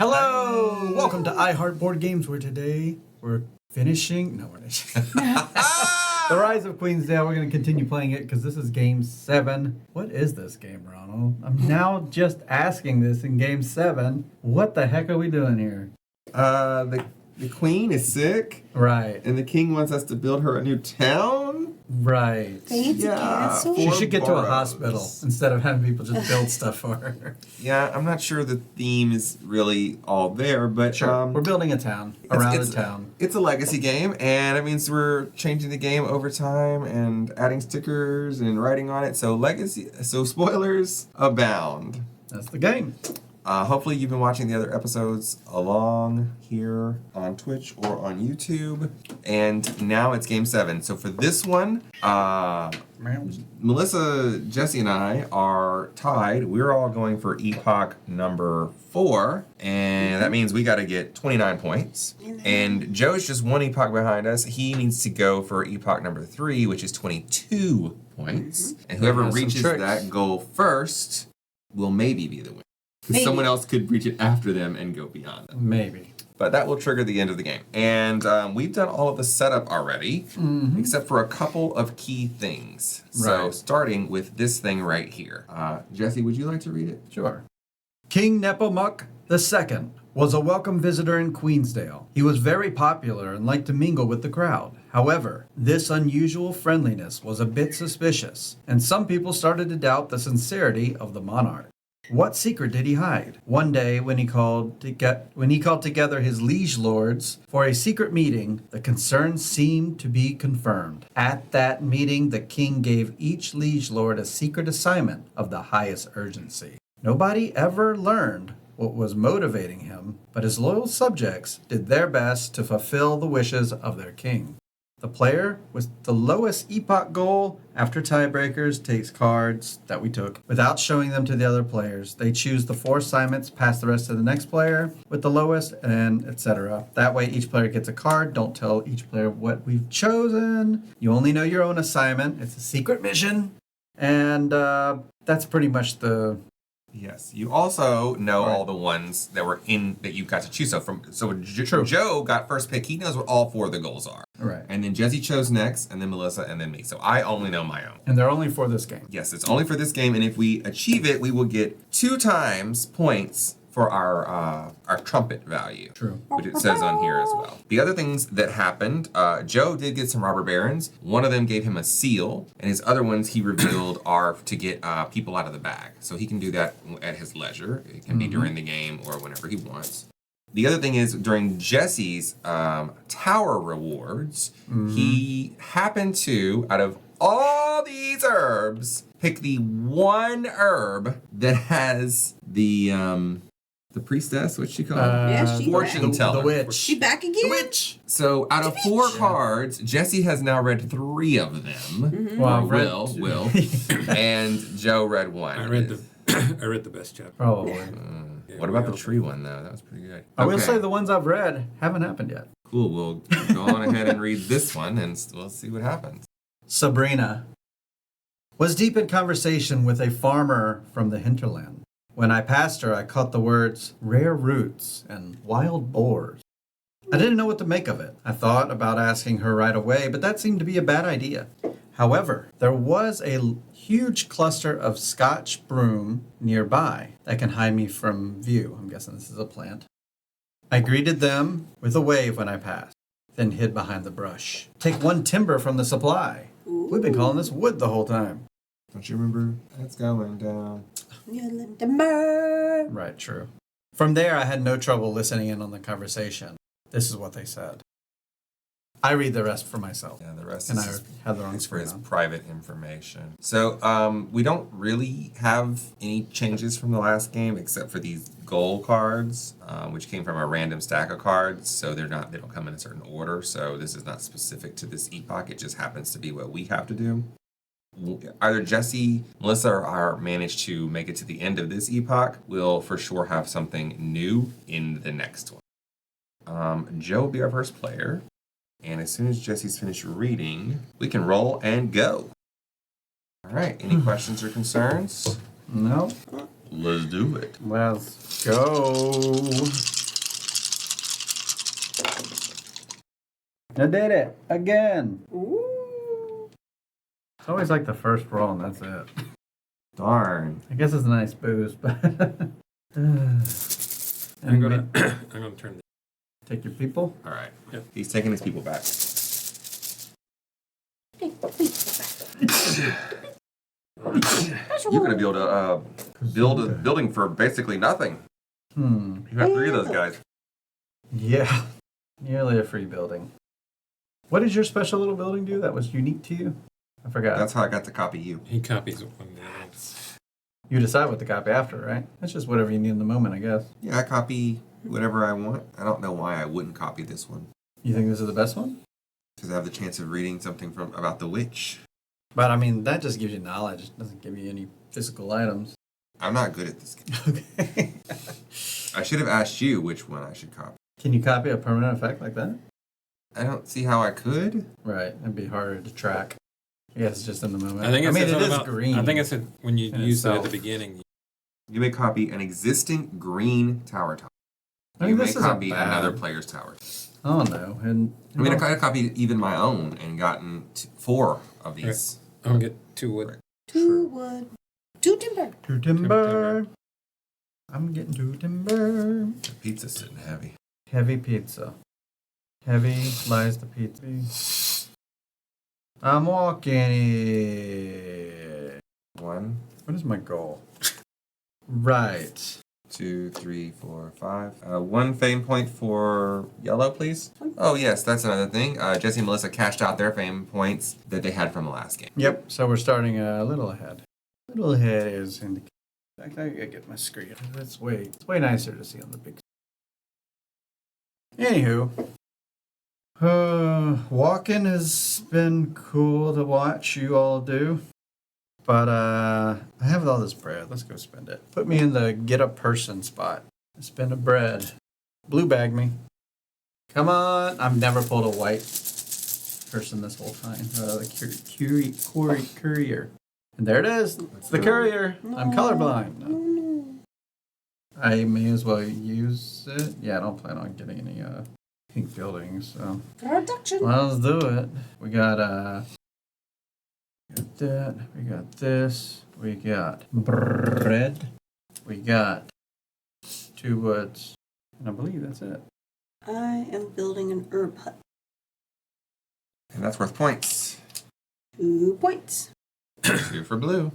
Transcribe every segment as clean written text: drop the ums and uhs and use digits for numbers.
Hello! Welcome to iHeart Board Games, where today we're finishing... No, we're not. The Rise of Queensdale. We're going to continue playing it because this is Game 7. What is this game, Ronald? I'm now just asking this in Game 7. What the heck are we doing here? The queen is sick. Right. And the king wants us to build her a new town. Right. Fancy castle? She should get to a hospital instead of having people just build stuff for her. Yeah, I'm not sure the theme is really all there, but Sure. We're building a town around a town. It's a legacy game, and it means we're changing the game over time and adding stickers and writing on it. So spoilers abound. That's the game. Hopefully you've been watching the other episodes along here on Twitch or on YouTube. And now it's Game 7. So for this one, Melissa, Jesse, and I are tied. We're all going for epoch number 4. And that means we got to get 29 points. And Joe's just one epoch behind us. He needs to go for epoch number 3, which is 22 points. And whoever reaches that goal first will maybe be the winner. Because someone else could reach it after them and go beyond them. Maybe. But that will trigger the end of the game. And we've done all of the setup already, except for a couple of key things. So starting with this thing right here. Jesse, would you like to read it? Sure. King Nepomuk II was a welcome visitor in Queensdale. He was very popular and liked to mingle with the crowd. However, this unusual friendliness was a bit suspicious, and some people started to doubt the sincerity of the monarch. What secret did he hide? One day, when he called together his liege lords for a secret meeting, the concerns seemed to be confirmed. At that meeting, the king gave each liege lord a secret assignment of the highest urgency. Nobody ever learned what was motivating him, but his loyal subjects did their best to fulfill the wishes of their king. The player with the lowest epoch goal after tiebreakers takes cards that we took without showing them to the other players. They choose the 4 assignments, pass the rest to the next player with the lowest, and etc. That way each player gets a card. Don't tell each player what we've chosen. You only know your own assignment. It's a secret mission. And that's pretty much the... Yes. You also know all the ones that were in that you got to choose. So Joe got first pick. He knows what all 4 of the goals are. Right. And then Jesse chose next, and then Melissa, and then me. So I only know my own. And they're only for this game. Yes, it's only for this game, and if we achieve it, we will get 2 times points for our trumpet value. True. Which it says on here as well. The other things that happened, Joe did get some robber barons. One of them gave him a seal, and his other ones he revealed are to get people out of the bag. So he can do that at his leisure. It can be during the game or whenever he wants. The other thing is, during Jesse's tower rewards, he happened to, out of all these herbs, pick the one herb that has the priestess, what's she called? Yeah, she fortune teller. The witch. She back again? The witch. So out of 4 cards, Jesse has now read 3 of them. Well, Will. And Joe read 1. I read the best chapter. Probably. What about the tree one, though? That was pretty good. I will say the ones I've read haven't happened yet. Cool. We'll go on ahead and read this one, and we'll see what happens. Sabrina was deep in conversation with a farmer from the hinterland. When I passed her, I caught the words rare roots and wild boars. I didn't know what to make of it. I thought about asking her right away, but that seemed to be a bad idea. However, there was a huge cluster of Scotch broom nearby that can hide me from view. I'm guessing this is a plant. I greeted them with a wave when I passed, then hid behind the brush. Take 1 timber from the supply. We've been calling this wood the whole time. Don't you remember? It's going down. Right, true. From there, I had no trouble listening in on the conversation. This is what they said. I read the rest for myself. Yeah, the rest and is I have the wrong for his screen on. private information. So we don't really have any changes from the last game except for these goal cards, which came from a random stack of cards. So they don't come in a certain order. So this is not specific to this epoch. It just happens to be what we have to do. Either Jesse, Melissa, or I manage to make it to the end of this epoch, we'll for sure have something new in the next one. Joe will be our first player. And as soon as Jesse's finished reading, we can roll and go. All right. Any questions or concerns? No. Let's do it. Let's go. I did it again. Ooh. It's always like the first roll and that's it. Darn. I guess it's a nice boost, but I'm gonna turn. take your people. All right. Yep. He's taking his people back. You're gonna be able to build a building for basically nothing. You have 3 of those guys. Yeah, nearly a free building. What did your special little building do that was unique to you? I forgot. That's how I got to copy you. He copies one. You decide what to copy after, right? That's just whatever you need in the moment, I guess. Yeah, I copy whatever I want. I don't know why I wouldn't copy this one. You think this is the best one? Because I have the chance of reading something from about the witch. But I mean, that just gives you knowledge. It doesn't give you any physical items. I'm not good at this game. Okay. I should have asked you which one I should copy. Can you copy a permanent effect like that? I don't see how I could. Right. It'd be harder to track. I guess it's just in the moment. I think it is about, green. I think it said when you in use it at itself. the beginning. You may copy an existing green tower top. I You think may this isn't copy bad. another player's tower. Oh no. And I mean, I could have copied even my own and gotten 4 of these. I'm gonna get 2 wood. 2 wood. 2 timber. to timber. I'm getting to timber. The pizza's sitting heavy. Heavy pizza. Heavy lies the pizza. I'm walking it. 1, What is my goal? Right. 2, 3, 4, 5. 1 fame point for yellow, please. Oh yes, that's another thing. Jesse and Melissa cashed out their fame points that they had from the last game. Yep. So we're starting a little ahead. Little ahead is indicated. In fact, I gotta get my screen. It's way nicer to see on the big. Anywho, walking has been cool to watch you all do. But I have all this bread. Let's go spend it. Put me in the get a person spot. Spend a bread. Blue bag me. Come on. I've never pulled a white person this whole time. The courier. And there it is. It's the courier. I'm colorblind. No. I may as well use it. Yeah, I don't plan on getting any pink buildings. So Production. well, let's do it. We got that. We got this. We got bread. We got 2 woods. And I believe that's it. I am building an herb hut. And that's worth points. 2 points. 2 for blue.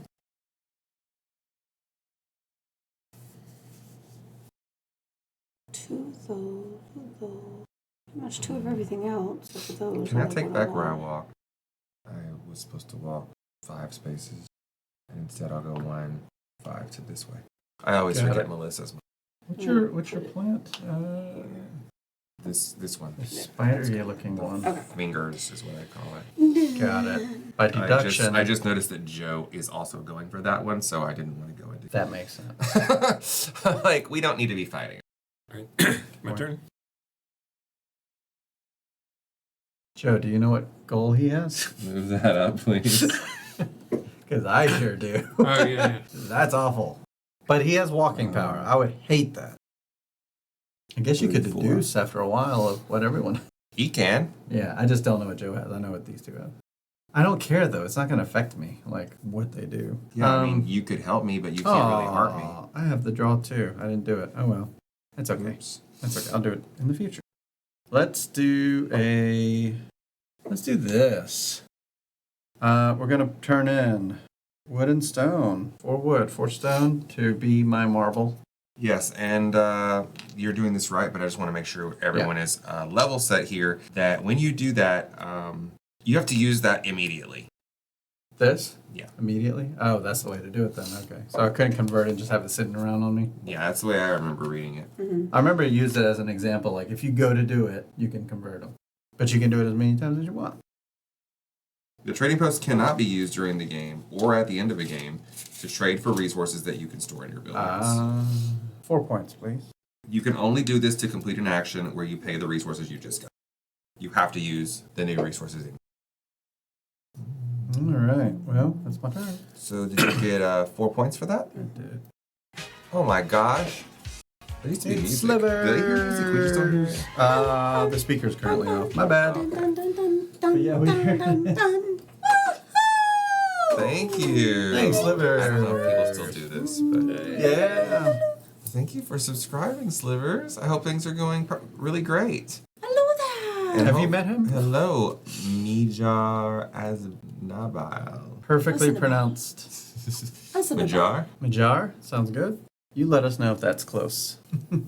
2 of those. Pretty much 2 of everything else. Except for those. Can I like take what back where I want. walk? I was supposed to walk 5 spaces. And instead I'll go 1, 5 to this way. I always Got forget it. Melissa's. What's your plant? This one. The spidery looking one. Okay. Fingers is what I call it. Got it. By deduction. I just noticed that Joe is also going for that one, so I didn't want to go into That makes sense. like, we don't need to be fighting. All right. My turn. Joe, do you know what goal he has? Move that up, please. Because I sure do. Oh yeah. That's awful. But he has walking power. I would hate that. I guess you could 4. deduce after a while of what everyone. He can. Yeah, I just don't know what Joe has. I know what these 2 have. I don't care though. It's not going to affect me, like what they do. Yeah, I mean, you could help me, but you can't really hurt me. I have the draw too. I didn't do it. Oh well. It's okay. Oops. That's okay. I'll do it in the future. Let's do this. We're going to turn in wood and stone. 4 wood, 4 stone to be my marble. Yes, and you're doing this right, but I just want to make sure everyone is level set here, that when you do that, you have to use that immediately. This? Yeah. Immediately? Oh, that's the way to do it then. Okay. So I couldn't convert it and just have it sitting around on me? Yeah, that's the way I remember reading it. I remember you used it as an example. Like if you go to do it, you can convert them. But you can do it as many times as you want. The trading post cannot be used during the game or at the end of a game to trade for resources that you can store in your buildings. 4 points, please. You can only do this to complete an action where you pay the resources you just got. You have to use the new resources. All right. Well, that's my turn. So did you get 4 points for that? I did. Oh my gosh. There used to be It's music. Sliver. Do they hear music? We just don't hear it. The speaker's currently off. My bad. But yeah, we Thank you. Thanks, Sliver. I don't know if people still do this, but Yeah. thank you for subscribing, Slivers. I hope things are going really great. Hello there. And Have you met him? Hello, Mijar Aznabil. Perfectly Listen. pronounced. Mijar? Majar? Sounds good. You let us know if that's close. My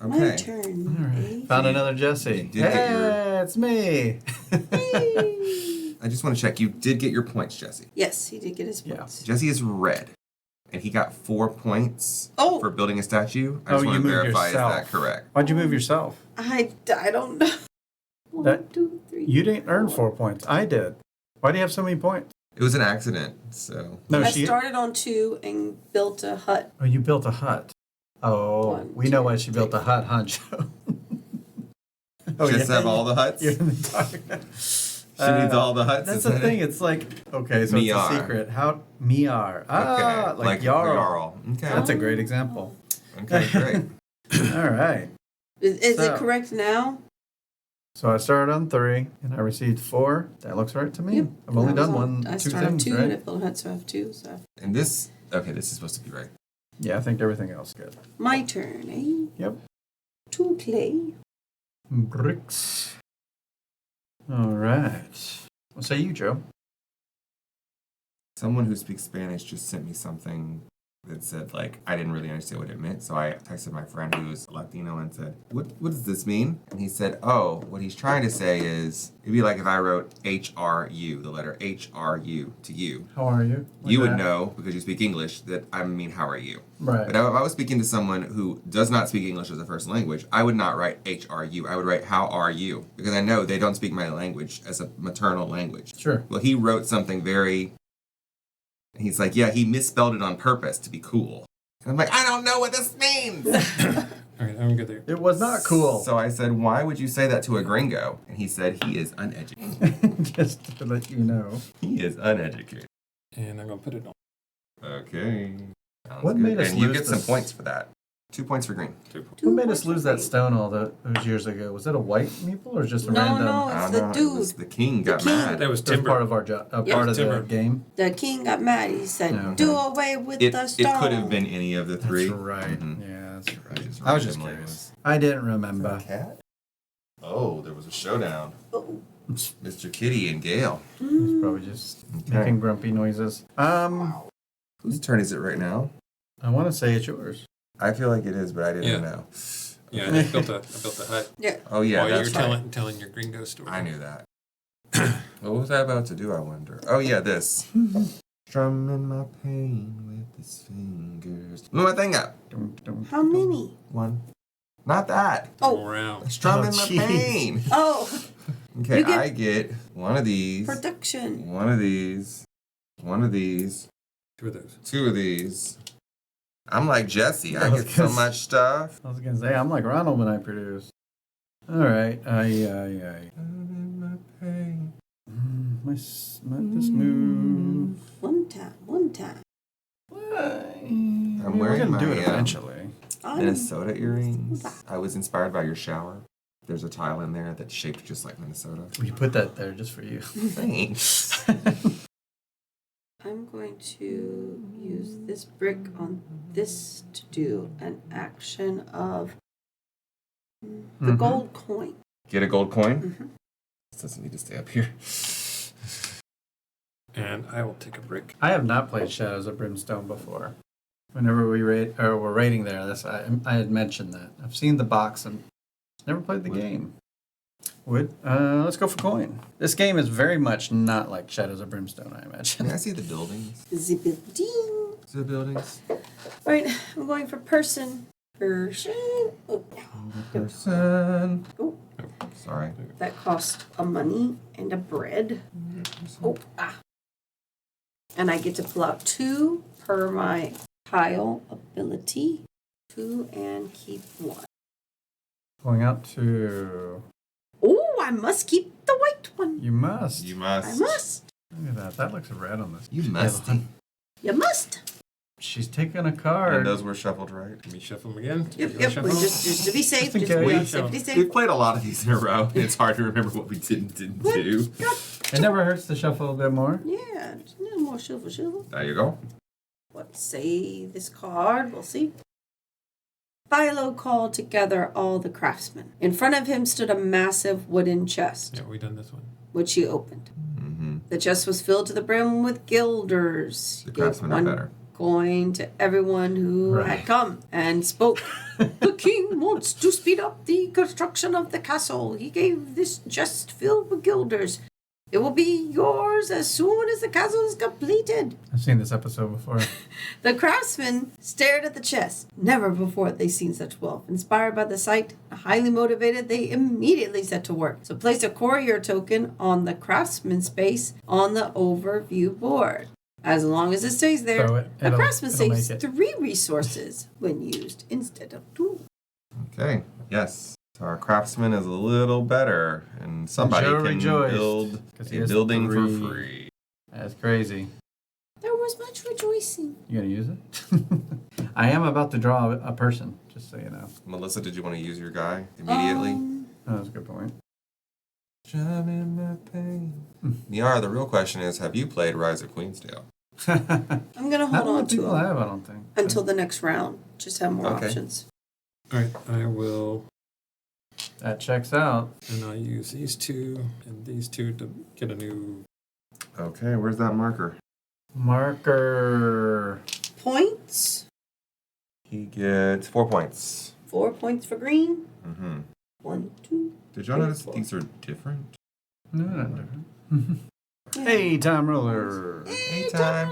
Okay. turn. All right. eh? Found another Jesse. You did get your- Hey, it's me. Hey. I just want to check. You did get your points, Jesse. Yes, he did get his Yeah. points. Jesse is red, and he got 4 points Oh. for building a statue. I Oh, just you want to moved verify yourself. is that correct. Why'd you move yourself? I don't know. One, That- 2, 3. You didn't earn 4 points. I did. Why do you have so many points? It was an accident, so. No, I started on 2 and built a hut. Oh, you built a hut. Oh, One, we know two, why she built a hut, huh, Joe? Oh, Just have all the huts? You're in the dark. She needs all the huts. That's is the that thing. it? It's like, okay, so it's Miar. a secret. How Miar? Ah, Okay, like the Jarl. Jarl. Okay. That's a great example. Okay, great. All right. Is So- it correct now? So I started on 3, and I received 4. That looks right to me. Yep. I've only And I was done on- 2 I started on things, 2 and I right? built a hut, so I have 2. So And this, okay, this is supposed to be right. Yeah, I think everything else is good. my turn, eh? Yep. 2 clay. Bricks. All right. What say you, Joe? Someone who speaks Spanish just sent me something that said, like, I didn't really understand what it meant. So I texted my friend who's Latino and said, what does this mean? And he said, oh, what he's trying to say is, it'd be like if I wrote HRU, the letter HRU to you. How are you? Like You would that? know, because you speak English, that I mean, how are you? Right. But if I was speaking to someone who does not speak English as a first language, I would not write HRU. I would write how are you? Because I know they don't speak my language as a maternal language. Sure. Well, he wrote something very... He's like, yeah, he misspelled it on purpose to be cool. And I'm like, I don't know what this means! All right, I'm good there. It was not cool. So I said, why would you say that to a gringo? And he said, he is uneducated. Just to let you know. He is uneducated. And I'm gonna put it on. Okay. Sounds What good. made us And you lose get some this? points for that. 2 points for green. 2 points. What made us lose that stone all those years ago? Was it a white meeple or just a No, random? no. I It's don't the know. It was dude. the king got king. mad. That was It was timber. part of our part of Timber. the game. The king got mad. He said, Yeah. "Do away with It the stone." could have been any of the three. That's right. Mhm. Yeah, that's right. Just I was just randomly curious. I didn't was- remember. Cat? Oh, there was a showdown. Oh. Mr. Kitty and Gale. He's probably just Okay. making grumpy noises. Whose turn is it right now? I want to say it's yours. I feel like it is, but I didn't Yeah. know. Yeah, I built a hut. Yeah. Oh yeah, while you were that's right. telling your gringo story. I knew that. What was I about to do, I wonder? Oh yeah, this. Strumming my pain with his fingers. Move my thing up. Dum, dum, How many? 1. Not that. Oh. Around. Strumming my jeez. pain. Oh, Okay, You get- I get one of these. production. One of these. One of these. 2 of those. 2 of these. I'm like Jesse. I I was get so gonna much stuff. I was gonna say I'm like Ronald when I produce. All right, aye. Strumming my pain. This move. One time. I'm wearing We're gonna do my, it eventually. Minnesota earrings. I was inspired by your shower. There's a tile in there that's shaped just like Minnesota. We put that there just for you. Thanks. I'm going to use this brick on this to do an action of the Mhm. gold coin. Get a gold coin. Mhm. This doesn't need to stay up here. And I will take a brick. I have not played Shadows of Brimstone before. Whenever we were rating there, I had mentioned that. I've seen the box and never played the game. Let's go for coin. This game is very much not like Shadows of Brimstone, I imagine. Can I see the buildings? The building. The buildings. Right, I'm going for person. Person. Oh, Person. oh, Sorry. that cost a money and a bread. Oh, And I get to pull out 2 per my tile ability. 2 and keep 1. Going out to... Oh, I must keep the white one. You must. You I must. must. Look at that. That looks red on this. You musty. You must. She's taking a And card. those were shuffled, right? Let me shuffle them again. Yep, You yep. shuffle? Just to be safe. Just in Just to be case. safe. We Safe. played a lot of these in a row. It's hard to remember what we didn't do. It never hurts to shuffle a bit more. Yeah, just a little more shuffle. There you go. What say this card? We'll see. Philo called together all the craftsmen. In front of him stood a massive wooden chest, Yeah, we done this one. which he opened. Mm-hmm. The chest was filled to the brim with guilders. The He gave craftsmen are one better. coin to everyone who Right. had come and spoke. The king wants to speed up the construction of the castle. He gave this chest filled with guilders. It will be yours as soon as the castle is completed. I've seen this episode before. The craftsmen stared at the chest. Never before had they seen such wealth. Inspired by the sight, highly motivated, they immediately set to work. So place a courier token on the craftsman space on the overview board. As long as it stays there, Throw it. a craftsman It'll saves make it. 3 resources when used instead of 2. Okay. Yes. So our craftsman is a little better, and somebody Joe can rejoiced, build 'cause he a has building for 3. free. That's crazy. There was much rejoicing. You gonna use it? I am about to draw a person, just so you know. Melissa, did you want to use your guy immediately? Oh, that's a good point. Jam in my pain. Niara, the real question is, have you played Rise of Queensdale? I'm going to Not hold a lot on of to people him have, I don't think. until the next round. Just have more Okay. options. All right, I will, That checks out. and I'll use these 2 and these 2 to get a new. Okay, where's that marker? Marker. Points. He gets 4 points. 4 points for green. Mm-hmm. 1, 2. Did y'all notice that these are different? No, not different. Hey, time roller. Hey, time.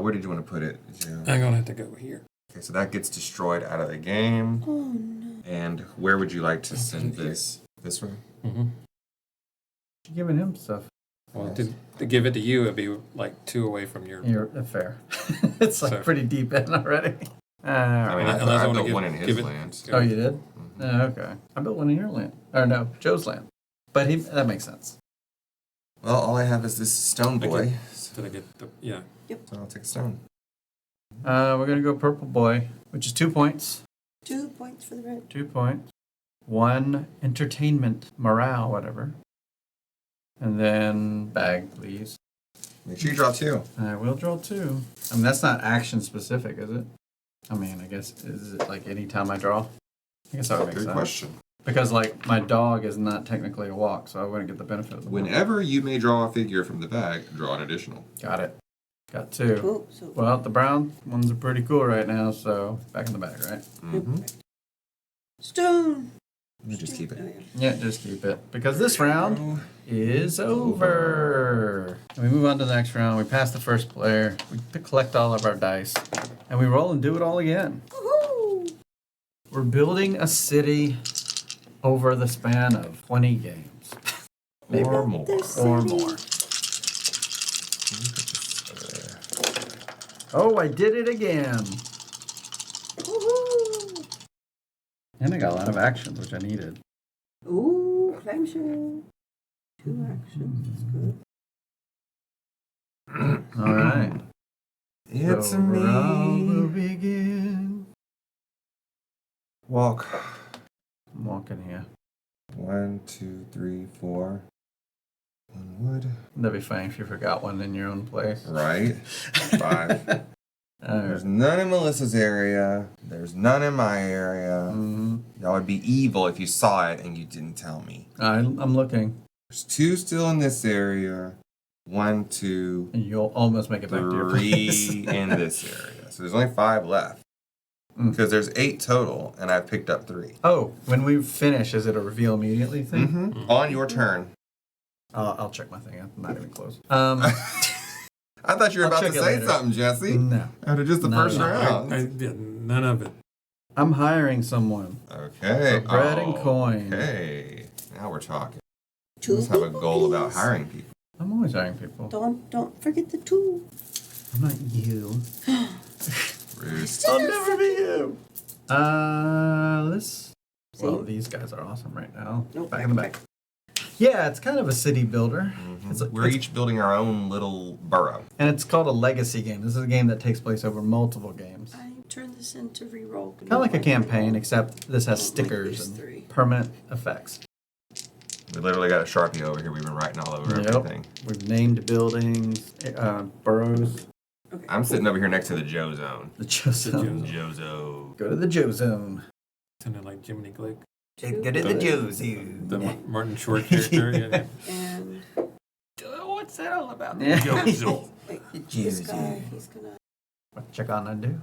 Where did you want to put it? I'm gonna have to go here. Okay, so that gets destroyed out of the game. Oh no. And where would you like to I'll send put it here. this? This way? Mm-hmm. You're giving him stuff. Well, to give it to you, it'd be like 2 away from your. You're fair. It's like So- pretty deep in already. I mean, Unless I I wanna built one in give his it- land. Oh, you did? Mhm. Oh, okay. I built one in your land. Or no, Joe's land. But that makes sense. Well, all I have is this stone I boy. Did I get the. Yeah. So I'll take a stone. We're gonna go purple boy, which is 2 points. 2 points for the red. 2 points. 1 entertainment, morale, whatever. And then bag, please. Make sure you draw 2. I will draw 2. I mean, that's not action specific, is it? I mean, I guess, is it like any time I draw? I guess that would make Good sense. question. Because, like, my dog is not technically a walk, so I wouldn't get the benefit of the walk. Whenever you may draw a figure from the bag, draw an additional. Got it. Got 2. Oh, so Well, the brown ones are pretty cool right now, so back in the bag, right? Mm-hmm. stone. Let me just keep Oh, it. yeah. Yeah, just keep it. Because this round is over. And we move on to the next round. We pass the first player. We collect all of our dice. And we roll and do it all again. Woohoo! We're building a city over the span of 20 games. Maybe. Or more. This Or city. more. Oh, I did it again. Woohoo! And I got a lot of actions, which I needed. Ooh, climb show. 2 actions. That's good. All right. It's So round will me. begin. Walk. I'm walking here. 1, 2, 3, 4. 1 wood. That'd be funny if you forgot one in your own place. Right. 5. There's Alright. none in Melissa's area. There's none in my area. Mm-hmm. That would be evil if you saw it and you didn't tell me. I'm looking. There's 2 still in this area. 1, 2, And you'll almost make it back to your place. 3 in this area. So there's only 5 left. Mm. Because there's 8 total, and I've picked up 3. Oh, when we finish, is it a reveal immediately thing? Mm-hmm. On your turn. I'll check my thing. I'm not even close. I thought you were I'll about to check it say later. something, Jesse. No. After just the No, first no, round. Yeah, none of it. I'm hiring someone. Okay. For bread and coin. Okay. Now we're talking. 2 Let's have a people, goal about please. hiring people. I'm always hiring people. Don't forget the 2. I'm not you. Rude. I'll never be you. Well, these guys are awesome right now. Nope, Back in the back. Yeah, it's kind of a city builder. We're each building our own little borough. And it's called a legacy game. This is a game that takes place over multiple games. I turned this into reroll. Kind of like a campaign, except this has stickers and permanent effects. We literally got a Sharpie over here. We've been writing all over everything. We've named buildings, boroughs. Okay, I'm sitting over here next to the Joe Zone. The Joe Zone. Joe Zone. Go to the Joe Zone. Sounded like Jiminy Glick. Go to the Joe Zone. The Martin Short character. Yeah. And What's that all about? Yeah. Joe Zone. wait, this guy, he's gonna. What you gonna do?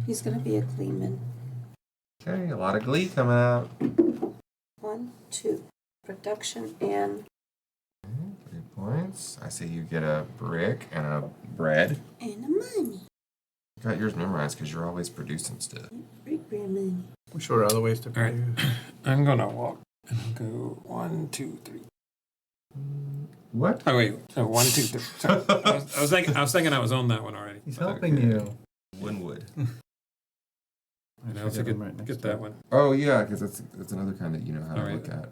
He's gonna be a Gleeman. Okay, a lot of glee coming out. 1, 2. Production and 3 points. I see you get a brick and a bread. a money. You got yours memorized because you're always producing stuff. Great money. I'm sure other ways to All right. produce. I'm gonna walk and I'll go 1, 2, 3. What? Oh wait, so 1, 2, 3. Sorry. I was thinking I was on that one already. He's helping Okay. you. Winwood. And I also get that one. Oh yeah, because that's another kind that you know how to All right. look at.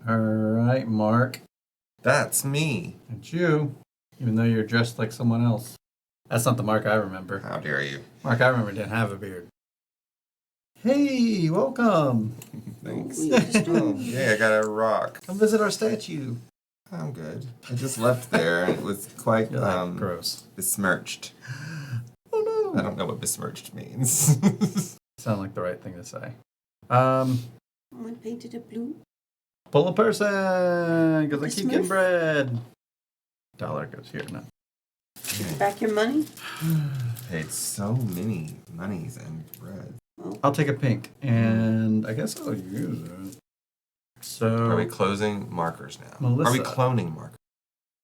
All right, Mark. That's me. It's you, even though you're dressed like someone else. That's not the Mark I remember. How dare you? Mark I remember didn't have a beard. Hey, welcome. Thanks. We just Oh, yeah, I got a rock. Come visit our statue. I'm good. I just left there and it was quite You're like, gross. besmirched. Oh I no. don't know what besmirched means. Sound like the right thing to say. Someone painted it blue. Pull a person, because I keep getting Smurf? bread. Dollar goes here now. Back your money. Paid so many monies and bread. I'll take a pink, and I guess I'll use it. So, Are we closing markers now? Melissa. Are we cloning markers?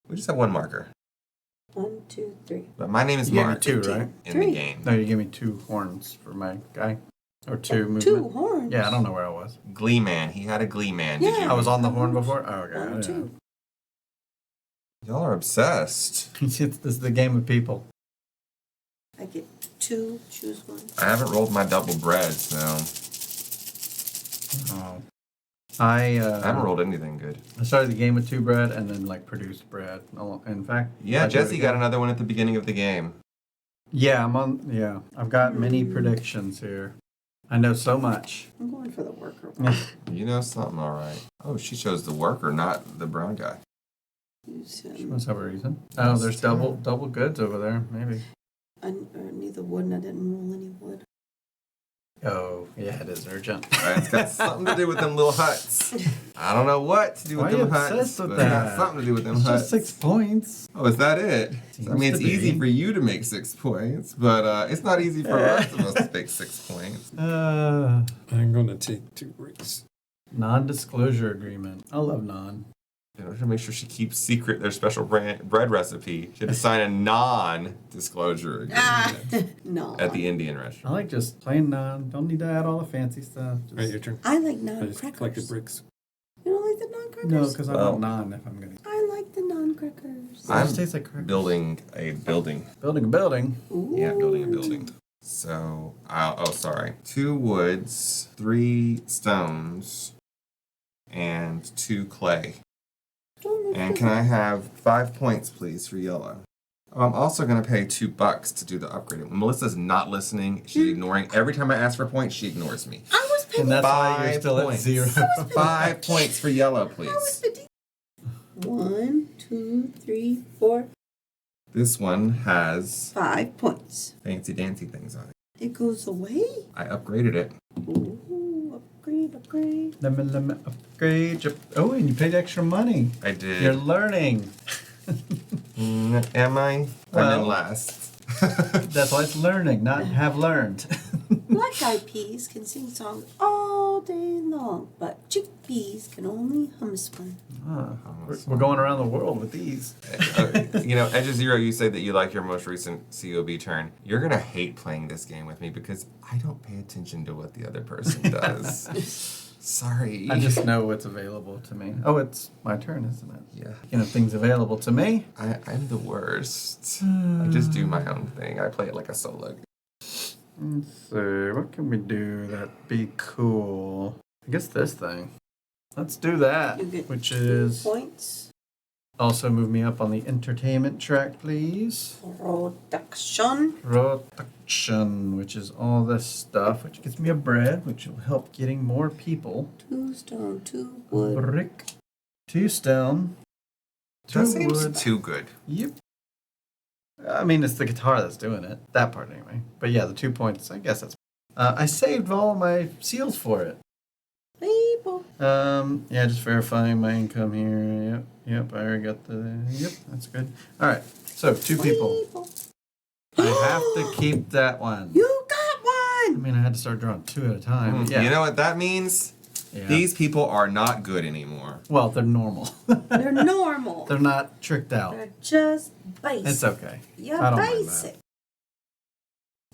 We just have one marker. 1, 2, 3. But my name is you gave me Mark 2, right? in Three. the game. No, you gave me 2 horns for my guy. Or 2 movement. 2 horns. Yeah, I don't know where I was. Glee Man. He had a Glee Man. Did Yeah. you? I was on the horn before? Oh, okay. I 1, didn't 2. Y'all are obsessed. this is the game of people. I get 2. Choose one. I haven't rolled my double bread, so Oh. I haven't rolled anything good. I started the game with 2 bread and then like produced bread. In fact, Yeah, I do it Jesse got again. another one at the beginning of the game. Yeah, I'm on. Yeah, I've got many predictions here. I know so much. I'm going for the worker one. You know something, all right. Oh, she chose the worker, not the brown guy. Use She must have a reason. Oh, That's there's true. double goods over there. Maybe. neither wood and I didn't roll any wood. Oh, yeah, it is urgent. All right, it's got something to do with them little huts. I don't know what to do with Why are you them huts, obsessed with but it got that? something to do with them It's huts. just 6 points. Oh, is that it? Seems I mean, it's to be. easy for you to make 6 points, but it's not easy for the rest of us to make 6 points. I'm gonna take 2 bricks. Non-disclosure agreement. I love non. In order to make sure she keeps secret their special bread recipe, she had to sign a non-disclosure agreement No. at the Indian I restaurant. like just plain non. Don't need to add all the fancy stuff. Just, Right, your turn. I like I just collected non-crackers. bricks. You don't like the non-crackers? no, because I Well- want non if I'm gonna. I like the non-crackers. It I'm just tastes like crackers. building a building. Building a building. Yeah, building a Ooh. building. So, sorry. 2 woods, 3 stones, and 2 clay. And can I have 5 points, please, for yellow? Oh, I'm also going to pay $2 to do the upgrade. When Melissa's not listening, she's ignoring. Every time I ask for points, she ignores me. I was picking. And that's why 5 you're still points. at 0. 5 points for yellow, I was please. picking. 1, 2, 3, 4, This one has 5 points. fancy dancy things on it. It goes away. I upgraded it. Ooh, upgrade. Let me upgrade. Oh, and you paid extra money. I did. You're learning. Am I? I'm Well- in last. That's why it's learning, not have learned. Black-eyed peas can sing songs all day long, but chickpeas can only hum a one. We're going around the world with these. Edge of Zero, you said that you like your most recent COB turn. You're going to hate playing this game with me because I don't pay attention to what the other person does. Sorry. I just know what's available to me. Oh, it's my turn, isn't it? Yeah. You know, things available to me. I'm the worst. I just do my own thing. I play it like a solo. Let's see, what can we do that'd be cool? I guess this thing. Let's do that, You get which 2 is points. also move me up on the entertainment track, please. Production. Production, which is all this stuff, which gets me a bread, which will help getting more people. 2 stone, 2 A wood. brick, 2 stone, 2 That seems wood. too good. Yep. I mean, it's the guitar that's doing it. That part, anyway. But yeah, the 2 points, I guess that's... I saved all my seals for it. People. Yeah, just verifying my income here. Yep, I already got the... Yep, that's good. All right, so 2 people. I have to keep that one. You got I one. mean, I had to start drawing 2 at a time. but Yeah. You know what that means? Yeah. These people are not good anymore. Well, they're normal. They're normal. They're not tricked out. They're just basic. It's okay. You're I don't mind basic.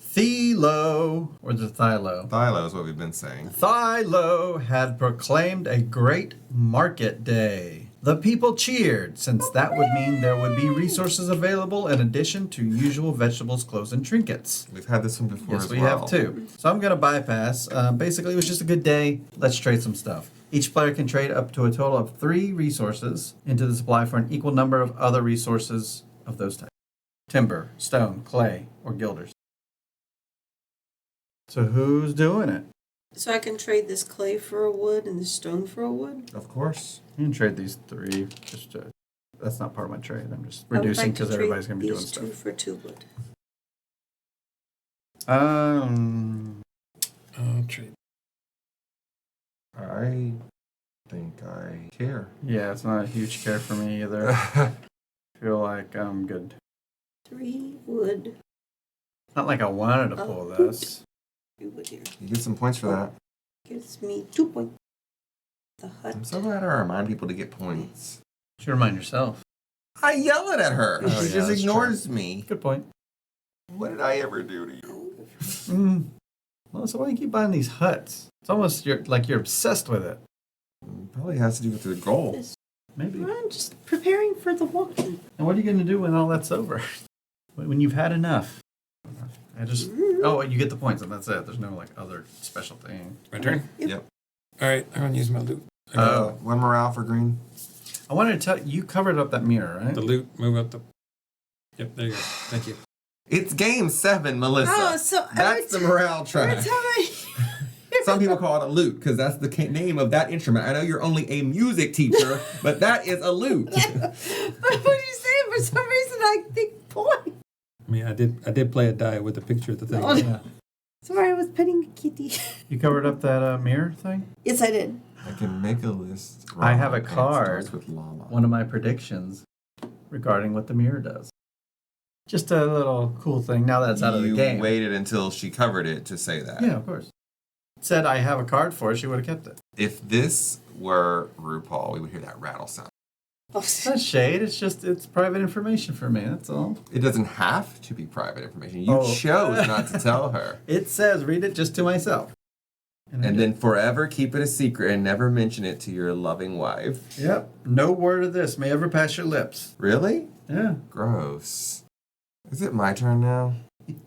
Thilo, or the Thilo. Thilo is what we've been saying. Thilo had proclaimed a great market day. The people cheered, since that would mean there would be resources available in addition to usual vegetables, clothes, and trinkets. We've had this one before Yes, as we well. have too. So I'm going to bypass. Basically, it was just a good day. Let's trade some stuff. Each player can trade up to a total of 3 resources into the supply for an equal number of other resources of those types. Timber, stone, clay, or guilders. So who's doing it? So I can trade this clay for a wood and this stone for a wood? Of course. You can trade these 3. That's not part of my trade. I'm just I would reducing like to because trade everybody's going to be doing these stuff. 2 for 2 wood. I'll trade. I think I care. Yeah, it's not a huge care for me either. I feel like I'm good. 3 wood. Not like I wanted to pull this. 3 wood here. You get some points for that. Gives me 2 points. The hut. I'm so glad I remind people to get points. Should remind yourself. I yell it at her. Oh, she yeah, just that's ignores me. Good point. What did I ever do to you? Well, so why do you keep buying these huts? It's almost like you're obsessed with it. Probably has to do with the goal. This. Maybe. I'm just preparing for the walking. And what are you going to do when all that's over? When you've had enough? Oh, you get the points and that's it. There's no like other special thing. My turn? Yep. All right, I'm going to use my loot. I got One morale for green. I wanted to tell you covered up that mirror, right? the loot, move up the... Yep, there you go. Thank you. It's game 7, Melissa. Oh, so That's the morale every track. time I... Some people call it a lute because that's the name of that instrument. I know you're only a music teacher, but that is a lute. But what are you saying? For some reason, I think point. I mean, I did play a die with a picture of the thing. Oh, Yeah. Sorry, I was petting a kitty. You covered up that mirror thing? Yes, I did. I can make a list. I have a and it card. starts with llama. One of my predictions regarding what the mirror does. Just a little cool thing now that it's out of the You game. waited until she covered it to say that. Yeah, of course. It said I have a card for it, she would have kept it. If this were RuPaul, we would hear that rattle sound. Oh, It's not shade, it's private information for me, that's all. It doesn't have to be private information. You Oh. chose not to tell her. It says read it just to myself. I And did. then forever keep it a secret and never mention it to your loving wife. Yep. No word of this may ever pass your lips. Really? Yeah. Gross. Is it my turn now?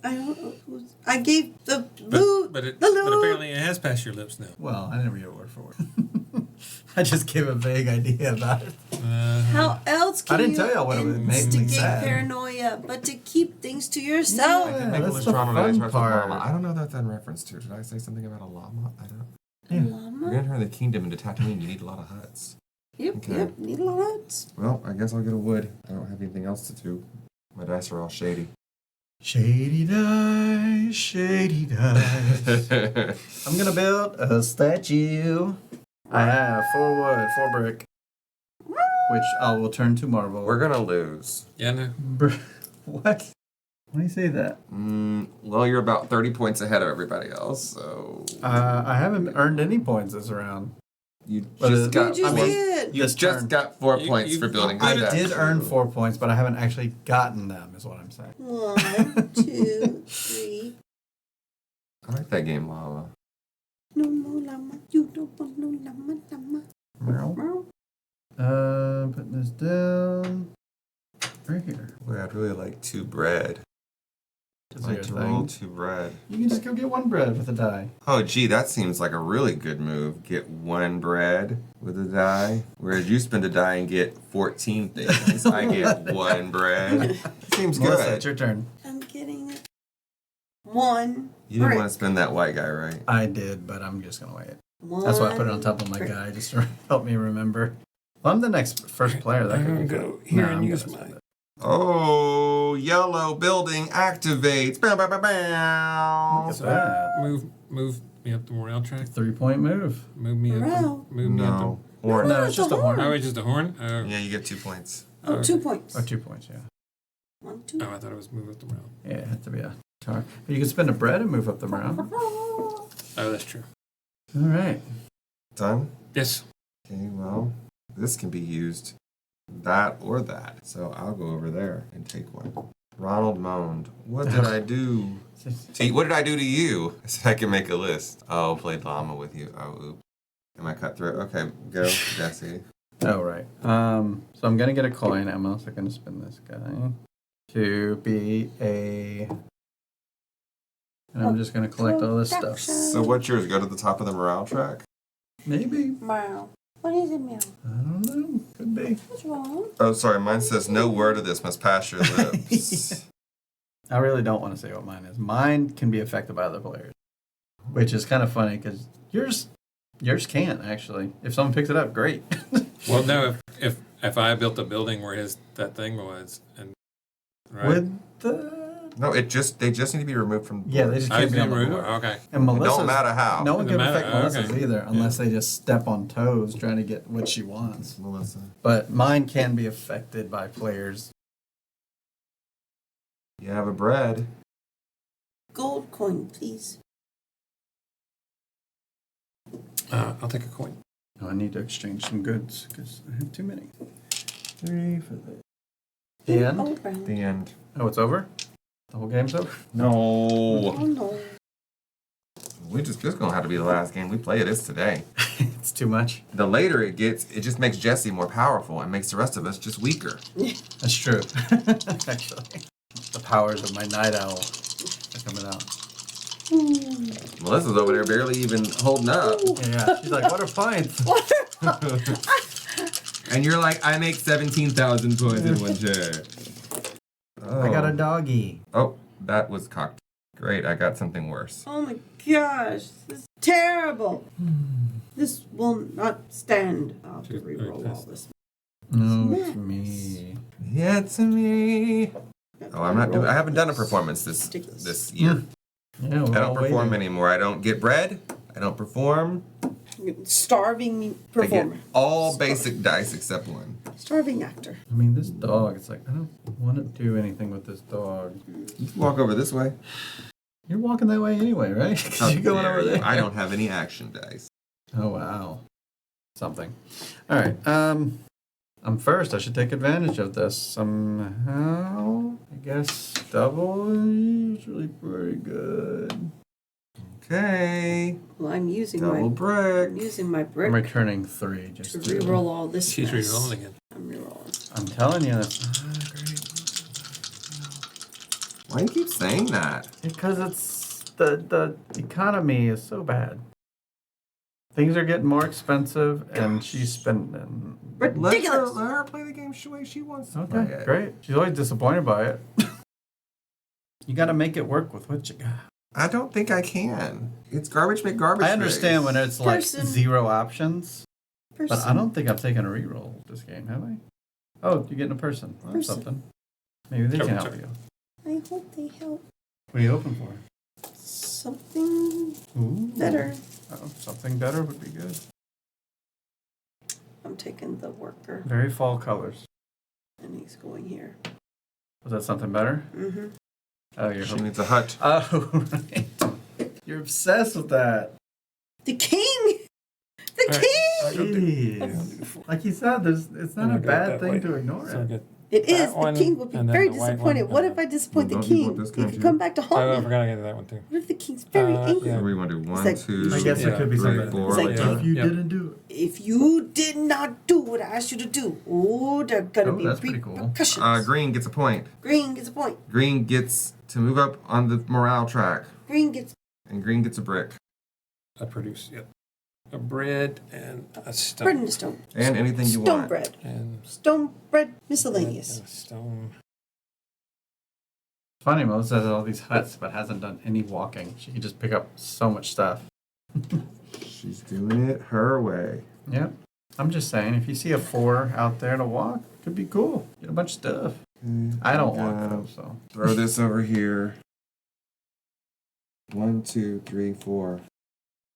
I don't know. I gave the loot. But the loot. apparently it has passed your lips now. Well, I didn't read it word for word. I just gave a vague idea about it. How else can I didn't you tell y'all what it would make me instigate sad. paranoia but to keep things to yourself? Yeah. Make a that's list the drawn on fun ice, starts with part. llama. I don't know what that's in reference to. Did I say something about a llama? I don't. Yeah. We're Llama? gonna turn the kingdom into Tatooine. You need a lot of huts. Yep, Okay. yep. Need a lot of huts. Well, I guess I'll get a wood. I don't have anything else to do. My dice are all shady. Shady dice, shady dice. I'm gonna build a statue. I have 4 wood, 4 brick, which I will turn to marble. We're gonna lose. Yeah, no. What? Why do you say that? Well, you're about 30 points ahead of everybody else, so I haven't earned any points this round. you But just it- got. You just I mean, did. You This just turn. got 4 You- points you- for building. I that did statue. earn 4 points, but I haven't actually gotten them, is what I'm saying. 1, 2, 3. I like that game, Lala. No more llama. You don't want no llama, llama. Meow. Meow. Putting this down right here. Boy, I'd really like 2 bread. to Like zero to roll thing. 2 bread. You can just go get 1 bread with a die. Oh, gee, that seems like a really good move. Get 1 bread with a die, whereas you spend a die and get 14 things. I get 1 bread. Seems Melissa, good. it's your turn. I'm getting it. 1 You didn't brick. want to spend that white guy, right? I did, but I'm just gonna wait. One That's why I put it on top of my brick. guy, just to help me remember. Well, I'm the next first player. That I'm could gonna be go good. here No, and I'm use gonna spend my. it. Oh, yellow building activates. Bow, bow, bow, bow. Look at that. Move me up the morale track. 3-point move. Move me up. Morale. Move me up. No. Horn. No, it's just a horn. Oh, it's just a horn. Oh, Yeah, you get 2 points. Oh, 2 points. Or 2 points, yeah. 1, 2. oh, I thought it was move up the morale. Yeah, it had to be a tar. But you can spend a bread and move up the morale. Oh, that's true. All right. Done? Yes. Okay, well, this can be used that or that. So I'll go over there and take 1. Ronald moaned. What did I do? What did I do to you? I said I can make a list. Oh, play llama with you. Oh, oops. Am I cut through? Okay, go, Jesse. Oh, right. So I'm going to get a coin. I'm also going to spin this guy to be a... And I'm just going to collect all this stuff. So what's yours? Go to the top of the morale track? Maybe. Meow. What is it, meow? I don't know. Could be. What's wrong? Oh, sorry. Mine says no word of this must pass your lips. I really don't want to say what mine is. Mine can be affected by other players, which is kind of funny because yours can't actually. If someone picks it up, great. Well, no. If I built a building where that thing was, and right. With the No, they just need to be removed from the yeah, board. they just I can't be on the remove board. it? Okay. And Melissa's, Don't matter how. No one can Doesn't affect matter? Melissa's Okay. either unless they just step on toes trying to get what she wants. Melissa. But mine can be affected by players. You have a bread. Gold coin, please. I'll take a coin. Oh, I need to exchange some goods because I have too many. 3 for the end. Oh, brown. The end. Oh, it's over? The whole game's over? No. Oh, no. This is gonna have to be the last game we play. It is today. It's too much. The later it gets, it just makes Jesse more powerful and makes the rest of us just weaker. That's true. Actually, the powers of my night owl are coming out. Melissa's over there barely even holding up. Yeah, she's like, what are points? And you're like, I make 17,000 points in 1 chair. Oh. I got a doggy. Oh, that was cocked. Great, I got something worse. Oh my gosh, this is terrible. This will not stand. I'll have to re-roll all this. No, it's me. Yeah, it's me. Oh, I haven't done a performance this year. Yeah, I don't perform anymore. I don't get bread. I don't perform. Starving I get performer. all basic dice except 1. Starving actor. I mean, this dog, it's like, I don't want to do anything with this dog. You can walk over this way. You're walking that way anyway, right? 'Cause How you're going dare over you. there. I don't have any action dice. Oh, wow. Something. All right. I'm first. I should take advantage of this somehow. I guess double is usually pretty good. Okay. Well, I'm using Double my brick. brick I'm returning 3 just to to re-roll all this. She's mess. re-rolling again. I'm re-rolling. I'm telling you, that's not great. Why do you keep saying that? Because it's the economy is so bad. Things are getting more expensive, and she's spending. Ridiculous. Let her play the game the way she wants to play Okay, it. great. She's always disappointed by it. You got to make it work with what you got. I don't think I can. It's garbage make garbage. I understand when it's like Person. 0 options, but I Person. don't think I've taken a reroll this game, have I? Oh, you're getting a person. Well, that's Person. something. Maybe they can Sure, help sure. you. I hope they help. What are you hoping for? Something Ooh. better. Oh, something better would be good. I'm taking the worker, Very fall colors. and he's going here. Was that something better? Mm-hmm. Oh, you're she hoping. needs a hut. Oh, right. You're obsessed with that. The king! The All right. king! Jeez. Like you said, it's not a bad thing to ignore So it. get, It is. That The one, king will be and then very the white disappointed. one, What and if I disappoint the Don't you king? want this He guy could too? come back to I haunt me. forgot I got that one too. What if the king's very angry? yeah. So we want to do 1, like- 2, I guess it could be 3, something. 4. It's like, like yeah. that. If you Yep. didn't do it. If you did not do what I asked you to do, oh, there are gonna Oh, be that's pretty cool. repercussions. Green gets a point. Green gets a point. Green gets to move up on the morale track. Green gets And green gets a brick. I produce, yep. A bread and a stone. bread and a stone. And anything you Stone want. bread. And Stone bread miscellaneous. a stone. Funny, Mose has all these huts but hasn't done any walking. She could just pick up so much stuff. She's doing it her way. Yep. I'm just saying, if you see a 4 out there to walk, it could be cool. Get a bunch of stuff. I don't walk though, so. Throw this over here. 1, 2, 3, 4.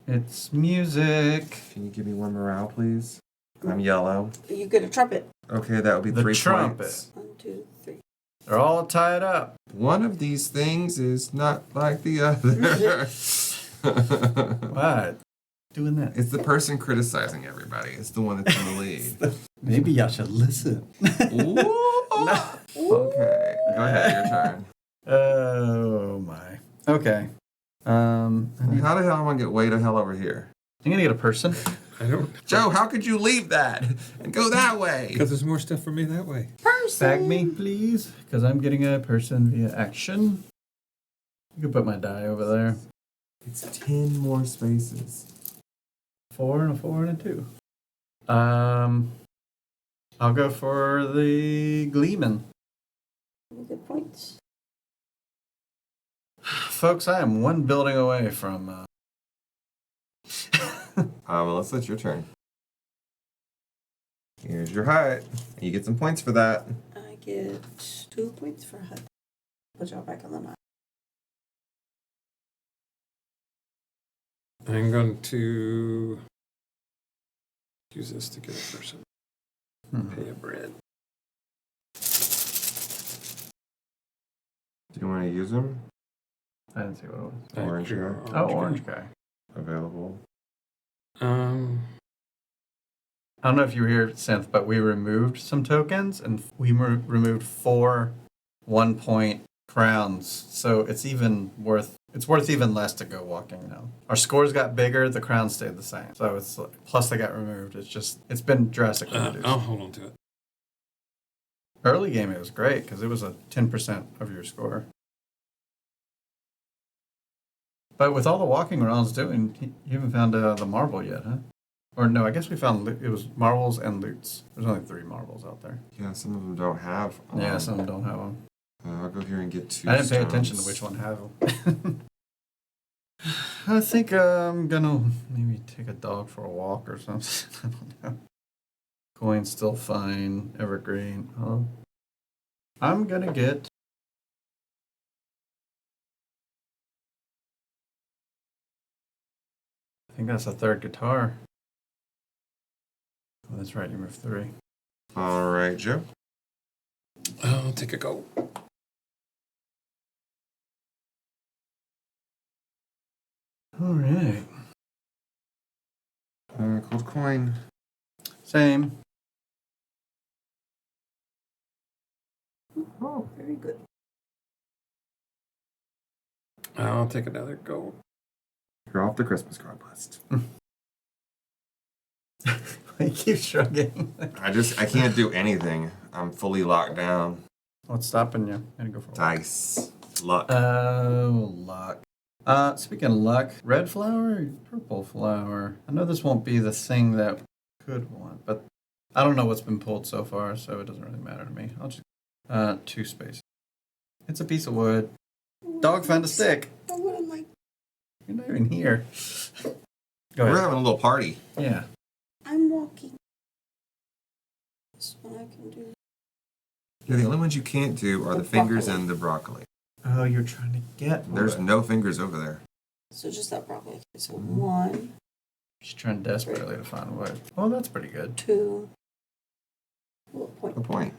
It's music. Can you give me one morale, please? I'm yellow. You get a trumpet. Okay, that would be The 3 trumpet. points. 1, 2, 3. They're all tied up. One of these things is not like the other. What? Doing that. It's the person criticizing everybody. It's the one that's in the lead. Maybe y'all should listen. Ooh. Okay, go ahead. Your turn. Oh my. Okay. I'm How the hell am I gonna get way to hell over here? gonna get a person. I don't. Joe, how could you leave that and go that way? Because there's more stuff for me that way. Person. Bag me, please, because I'm getting a person via action. You can put my die over there. It's 10 more spaces. 4 and a 4 and a 2. I'll go for the Gleeman. Good points. Folks, I am one building away from. Melissa, it's your turn. Here's your hut. You get some points for that. I get 2 points for hut. Put y'all back on the 9. I'm going to use this to get a person. Pay a bread. Do you want to use them? I didn't see what it was. Orange guy. Oh, orange guy. Available. I don't know if you were here, Synth, but we removed some tokens and we removed 4 1-point crowns. So it's worth even less to go walking now. Our scores got bigger, the crowns stayed the same. So it's plus they got removed. It's been drastically reduced. I'll hold on to it. Early game it was great because it was a 10% of your score. But with all the walking Ronald's doing, you haven't found the marble yet, huh? Or no, I guess we found it was marbles and loots. There's only 3 marbles out there. Yeah, some of them don't have. Yeah, some of them don't have them. I'll go here and get 2 I didn't pay stones. attention to which one have them. I think I'm gonna maybe take a dog for a walk or something. I don't know. Coin's still fine. Evergreen. Oh, I'm gonna get. I think that's a 3rd guitar. Oh, that's right. You moved 3. All right, Joe. I'll take a go. All right. Gold coin. Same. Oh, very good. I'll take another go. You're off the Christmas card list. You keep shrugging. I can't do anything. I'm fully locked down. What's stopping you? I'm gonna go for a walk. Dice. Luck. Oh, luck. Speaking of luck, red flower or purple flower? I know this won't be the thing that we could want, but I don't know what's been pulled so far, so it doesn't really matter to me. I'll just 2 spaces. It's a piece of wood. Dog found a stick. I would like. You're not even here. Go We're ahead. having a little party. Yeah. I'm walking. This one I can do. Yeah, the only ones you can't do are the fingers and the broccoli. Oh, you're trying to get There's wood. no fingers over there. So just that broccoli. Okay, so 1, She's trying desperately to find wood. Oh, that's pretty good. 2. Little point. No point.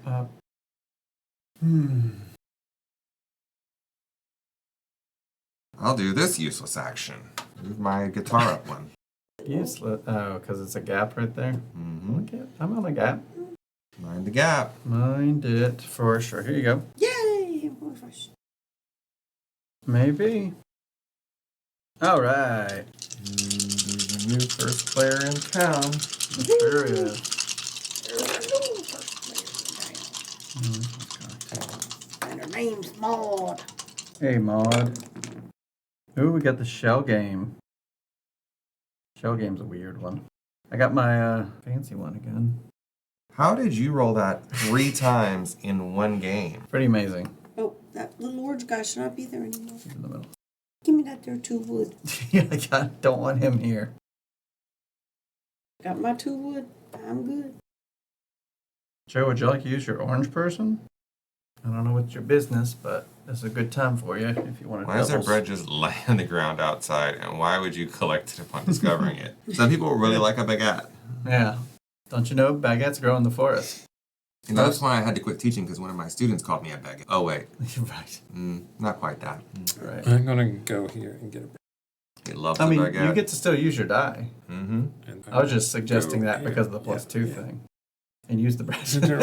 I'll do this useless action. Move my guitar up one. Useless. Oh, because it's a gap right there. Mm-hmm. Look at. I'm on a gap. Mind the gap. Mind it for sure. Here you go. Yay! I'm going first. Maybe. All right. There's a new first player in town. Sure is. And her name's Maud. Hey, Maud. Ooh, we got the shell game. Shell game's a weird one. I got my fancy one again. How did you roll that 3 times in one game? Pretty amazing. Oh, that little orange guy should not be there anymore. He's in the middle. Give me that there 2 wood. Yeah, I don't want him here. Got my 2 wood. I'm good. Joe, would you like to use your orange person? I don't know what's your business, but it's a good time for you if you want to. Why is our bread just laying on the ground outside, and why would you collect it upon discovering it? Some people really like a baguette. Yeah. Don't you know baguettes grow in the forest? You know, that's why I had to quit teaching, because one of my students called me a baguette. Oh, wait. You're right. Not quite that. Right. I'm gonna go here and get a bread. He loves I the mean, baguette. you get to still use your die. Mm-hmm. And I was just suggesting go that here. because of the +2 Yeah. thing. And use the bread. To get a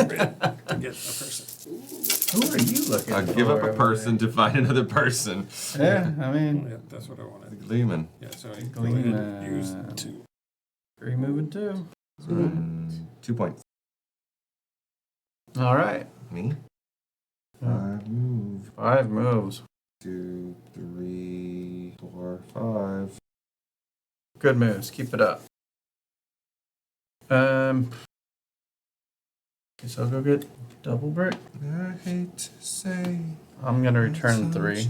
person. Who are you looking for? Give up a over person to find another person. there? Yeah, I mean, Yeah, that's what I wanted. Lehman. Yeah, so I go ahead and use Gleeman. 2. free moving too. 2 points. All right. Me? 5 move. 5 moves. 2, 3, 4, 5. Good moves. Keep it up. Guess I'll go get double brick. I hate to say. I'm gonna return 3.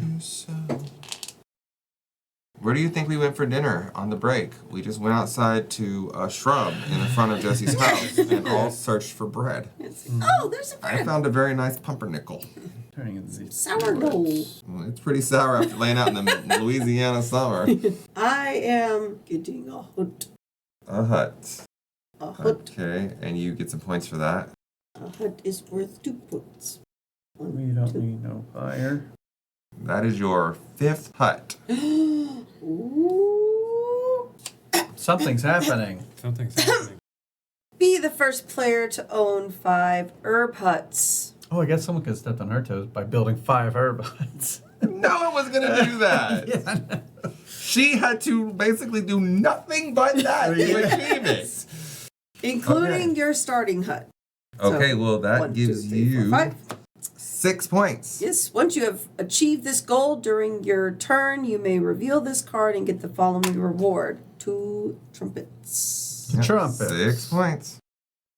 Where do you think we went for dinner on the break? We just went outside to a shrub in the front of Jesse's house and all searched for bread. Oh, there's a I bread. found a very nice pumpernickel. Turning into these Sourdough. Well, it's pretty sour after laying out in the Louisiana summer. I am getting a hut. A hut. A hut. Okay, and you get some points for that. A hut is worth 2 points. We don't need no fire. That is your 5th hut. Ooh. Something's happening. Something's happening. Be the first player to own 5 herb huts. Oh, I guess someone could have stepped on her toes by building 5 herb huts. No one was gonna do that. Yeah, I know. She had to basically do nothing but that to achieve it. Including your starting hut. Okay, well that 1, 2, gives 3, 4, you 5. 6 points. Yes, once you have achieved this goal during your turn, you may reveal this card and get the following reward. 2 trumpets. The trumpet. 6 points.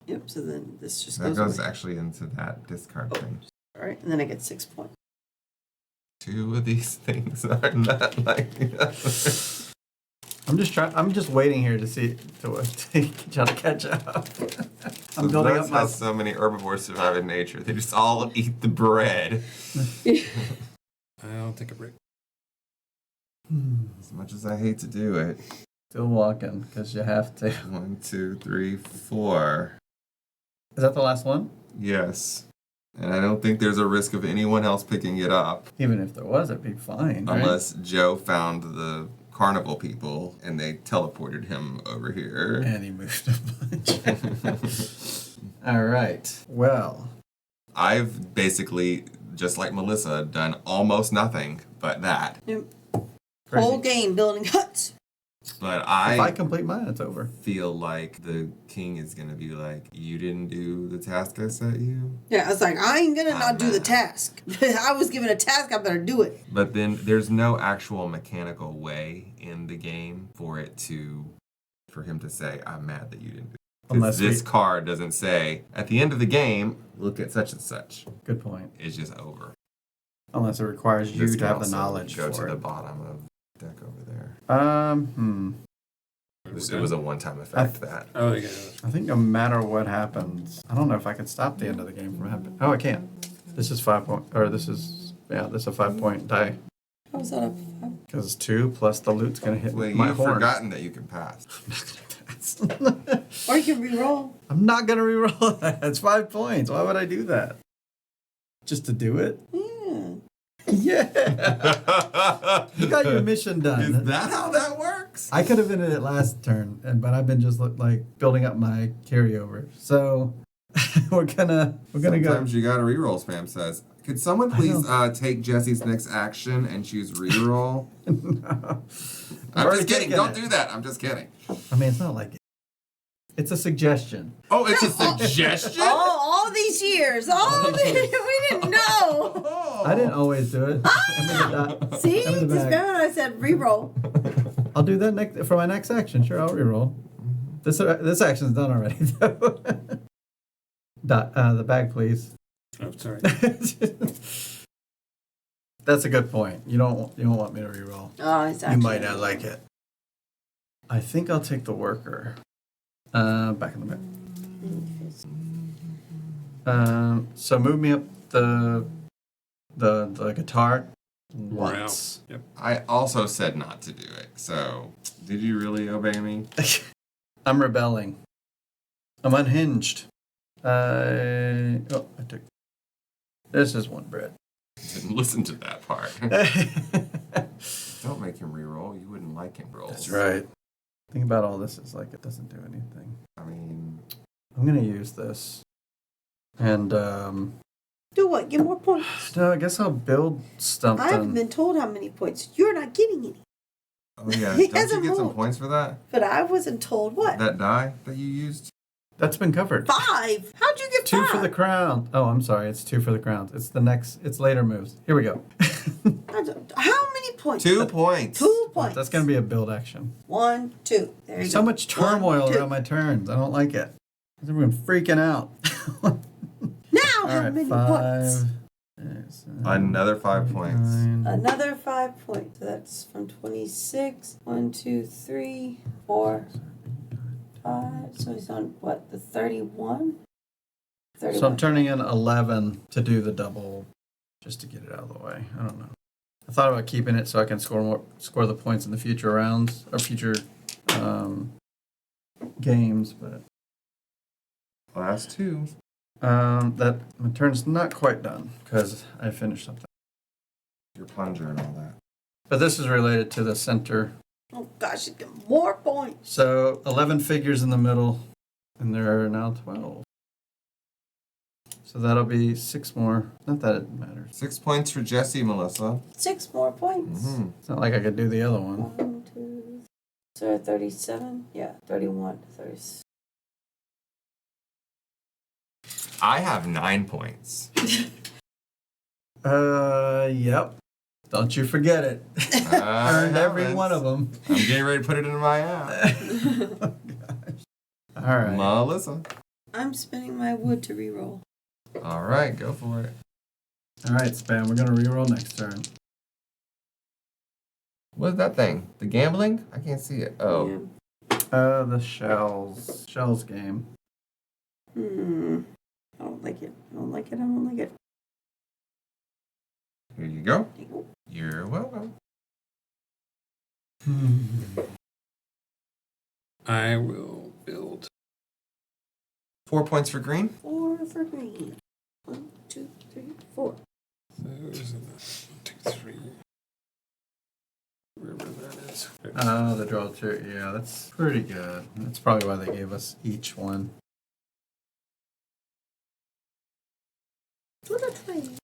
Yep, so then this just That goes goes away. actually into that discard thing. All right, and then I get 6 points. 2 of these things are not like the other. I'm just waiting here to see to try to catch up. So I'm building that's up my. how so many herbivores survive in nature. They just all eat the bread. I'll take a break. As much as I hate to do it. Still walking because you have to. 1, 2, 3, 4. Is that the last one? Yes. And I don't think there's a risk of anyone else picking it up. Even if there was, it'd be fine. Right? Unless Joe found the carnival people and they teleported him over here. And he moved a bunch. All right. Well, I've basically, just like Melissa, done almost nothing but that. Yep. Crazy. Whole game building huts. But if I I complete mine, it's over. feel like the king is going to be like, you didn't do the task I set you? Yeah, I was like, I ain't gonna not do the man. task. I was given a task, I better do it. But then there's no actual mechanical way in the game for him to say, I'm mad that you didn't do it. Unless Because this we- card doesn't say, at the end of the game, look at such and such. Good point. It's just over. Unless it requires you This to can have the also knowledge go for to the it. bottom of the deck over there. It was a one-time effect, that. Oh, yeah. I think no matter what happens, I don't know if I can stop the end of the game from happening. Oh, I can. This is 5 point, or this is a 5-point die. How was that up? Because it's 2 plus the loot's gonna hit Well, my you've horn. forgotten that you can pass. Or you can re-roll. I'm not gonna re-roll that. It's 5 points. Why would I do that? Just to do it? Yeah. Yeah. You got your mission done. Is that how that works? I could have been in it last turn, but I've been just like building up my carryover. So we're gonna go. Sometimes you gotta reroll, Spam says. Could someone please take Jesse's next action and choose reroll? No. I'm already just kidding. taken Don't it. do that. I'm just kidding. I mean, it's not like it's a suggestion. Oh, it's a suggestion? All these these years. Oh, we didn't know. I didn't always do it. See? Give me the Just bag. remember I said re-roll. I'll do that for my next action. Sure, I'll reroll. This action's done already, though. The bag, please. Oh, sorry. That's a good point. You don't want me to reroll. Oh, it's actually. You might not like it. I think I'll take the worker. Back in the back. So move me up the guitar once. Yep. I also said not to do it. So, did you really obey me? I'm rebelling. I'm unhinged. I took. This is one bread. Didn't listen to that part. Don't make him reroll. You wouldn't like him roll. That's right. Think about all this is like it doesn't do anything. I mean, I'm gonna use this, and Do what? Get more points. no, I guess I'll build something. I haven't been told how many points. You're not getting any. oh yeah, He don't you hasn't get some rolled. points for that? But I wasn't told what. That die that you used? That's been covered. 5. How'd you get 2 5? for the crown. Oh, I'm sorry. It's 2 for the crown. It's later moves. Here we go. How many points? 2 points. 2 points. That's gonna be a build action. 1, 2. There you go. So much turmoil 1, 2. around my turns. I don't like it. Everyone's freaking out. Now, All how right, many 5. points? 6, 7, Another 5 points. 9. Another 5 points. So that's from 26. 1, 2, 3, 4, 5. So he's on what? The 31? 31. So I'm turning in 11 to do the double, just to get it out of the way. I don't know. I thought about keeping it so I can score the points in the future rounds or future games, but Last 2. that my turn's not quite done because I finished something. Your plunger and all that. But this is related to the center. Oh gosh, you get more points. So 11 figures in the middle, and there are now 12. So that'll be 6 more. Not that it matters. 6 points for Jesse, Melissa. 6 more points. Mm-hmm. It's not like I could do the other one. 1, 2, so 37? Yeah, 31, 36. I have 9 points. Yep. Don't you forget it. I Earned every haven't. one of them. I'm getting ready to put it in my app. Oh, gosh. All right. Melissa. I'm spinning my wood to reroll. All right, go for it. All right, Spam. We're gonna reroll next turn. What's that thing? The gambling? I can't see it. Oh. Yeah. The shells game. I don't like it. I don't like it. I don't like it. Here you go. You're welcome. I will build. 4 points for green. 4 for green. 1, 2, 3, 4. Those are the 1, 2, 3. Wherever that is. The draw two. Yeah, that's pretty good. That's probably why they gave us each one. What a train.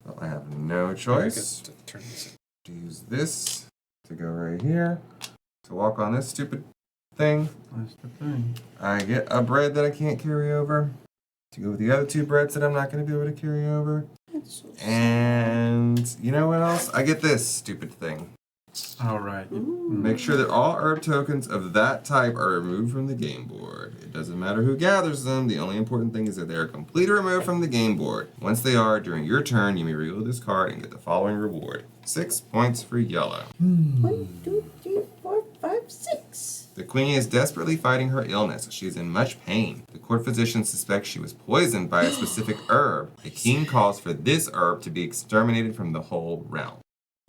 Well, I have no I choice. get to turn this To use this to go right here. To walk on this stupid thing. That's the thing. I get a bread that I can't carry over. To go with the other 2 breads that I'm not going to be able to carry over. That's so And you know what else? I get this stupid thing. All right. Make sure that all herb tokens of that type are removed from the game board. It doesn't matter who gathers them. The only important thing is that they are completely removed from the game board. Once they are, during your turn, you may reveal this card and get the following reward. 6 points for yellow. 1, 2, 3, 4, 5, 6. The queen is desperately fighting her illness. She is in much pain. The court physician suspects she was poisoned by a specific herb. The king calls for this herb to be exterminated from the whole realm.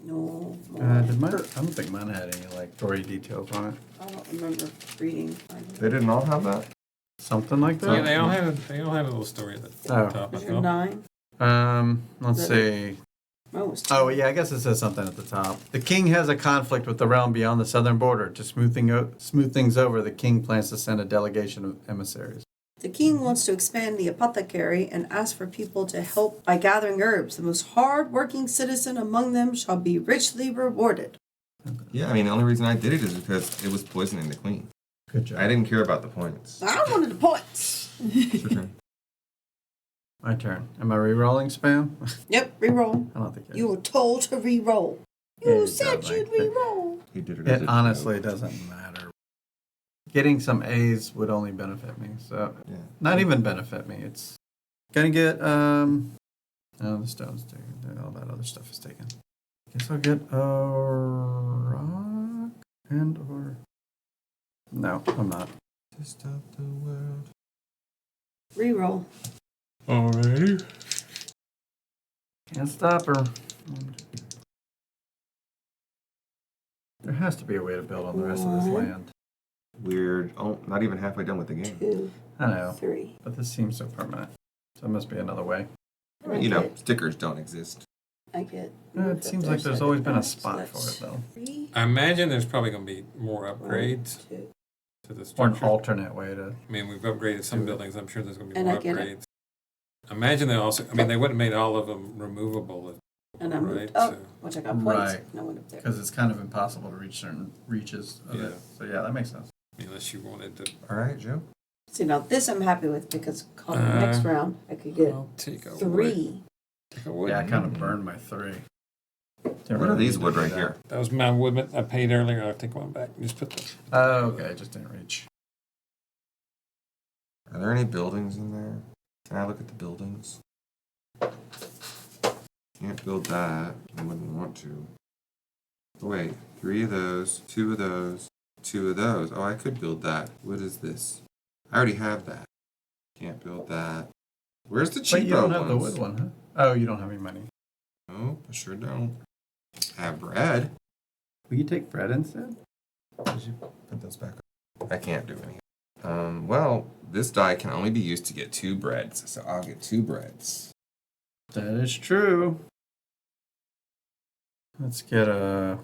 No. Did mine? I don't think mine had any like story details on it. I don't remember reading. They did not have that? Something like that. Yeah, they all had a little story at the Oh. top. I Is your thought. 9? Let's see. Mine was 10. Oh, yeah, I guess it says something at the top. The king has a conflict with the realm beyond the southern border. To smooth things over, the king plans to send a delegation of emissaries. The king wants to expand the apothecary and ask for people to help by gathering herbs. The most hard-working citizen among them shall be richly rewarded. Yeah, I mean, the only reason I did it is because it was poisoning the queen. Good job. I didn't care about the points. I wanted the points. It's your turn. My turn. Am I re-rolling spam? Yep, re-roll. I don't think it You is. were told to re-roll. Yeah, You you said got you'd like that. re-roll. He did it as It a honestly joke. doesn't matter. Getting some A's would only benefit me. So Yeah. not even benefit me. It's gonna get oh, the stone's taken. All that other stuff is taken. Guess I'll get a rock and or no, I'm not. To stop the world. Re-roll. Alrighty. Can't stop her. There has to be a way to build on the rest of this land. We're not even halfway done with the game. 2, I know, 3. but this seems so permanent. So it must be another way. You know, stickers don't exist. I get. It seems like there's always been a spot for it, though. 3, I imagine there's probably going to be more 1, upgrades 2. to the Or an structure. alternate way to. I mean, we've upgraded some buildings. I'm sure there's going to be And more I get upgrades. Imagine they also, I mean, they wouldn't have made all of them removable, And I moved right? up, So, which I got points. Right. And I went up there. Because it's kind of impossible to reach certain reaches of Yeah. it. So yeah, that makes sense. unless you wanted to, Alright, Joe. See, now this I'm happy with because on the next round I could get I'll take a 3. Take a wood. Yeah, I kind of burned my 3. What are these wood right here? That was my wood I paid earlier. I'll take one back. Just put the. Oh, okay, it just didn't reach. Are there any buildings in there? Can I look at the buildings? Can't build that. I wouldn't want to. Oh, wait, 3 of those, 2 of those, 2 of those. Oh, I could build that. What is this? I already have that. Can't build that. Where's the cheapo But you don't ones? have the wood one, huh? Oh, you don't have any money. No, I sure don't. I have bread. Will you take bread instead? Did you put those back up? I can't do any. Well, this die can only be used to get 2 breads, so I'll get 2 breads. That is true. Let's get a.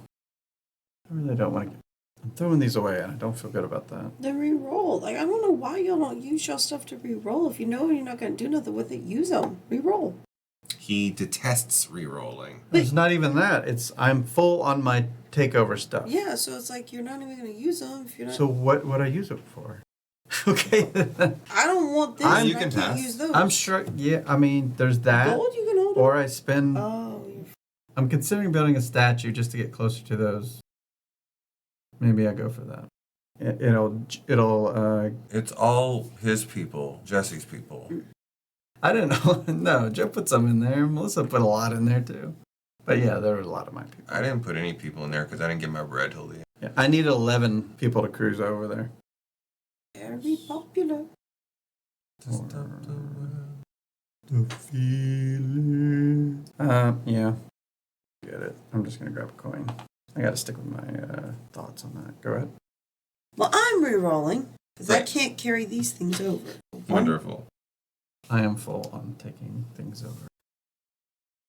I really don't want to. I'm throwing these away, and I don't feel good about that. The re-roll. Like, I don't know why y'all don't use your stuff to re-roll. If you know you're not going to do nothing with it, use them. Re-roll. He detests re-rolling. It's not even that. It's I'm full on my takeover stuff. Yeah, so it's like you're not even going to use them if you're not. So what would I use it for? Okay. I don't want this. You and can I can't pass. use those. I'm sure. Yeah, I mean, there's that. Gold you can hold. Or I spend. Oh, you're I'm considering building a statue just to get closer to those. Maybe I go for that. It'll. It's all his people, Jesse's people. I didn't know. No, Joe put some in there. Melissa put a lot in there too. But yeah, there were a lot of my people. I didn't put any people in there because I didn't get my bread till the end. Yeah, I need 11 people to cruise over there. very popular. The feeling. Yeah. Get it. I'm just gonna grab a coin. I gotta stick with my thoughts on that. Go ahead. Well, I'm re-rolling because I Right. can't carry these things over. Wonderful. I am full on taking things over.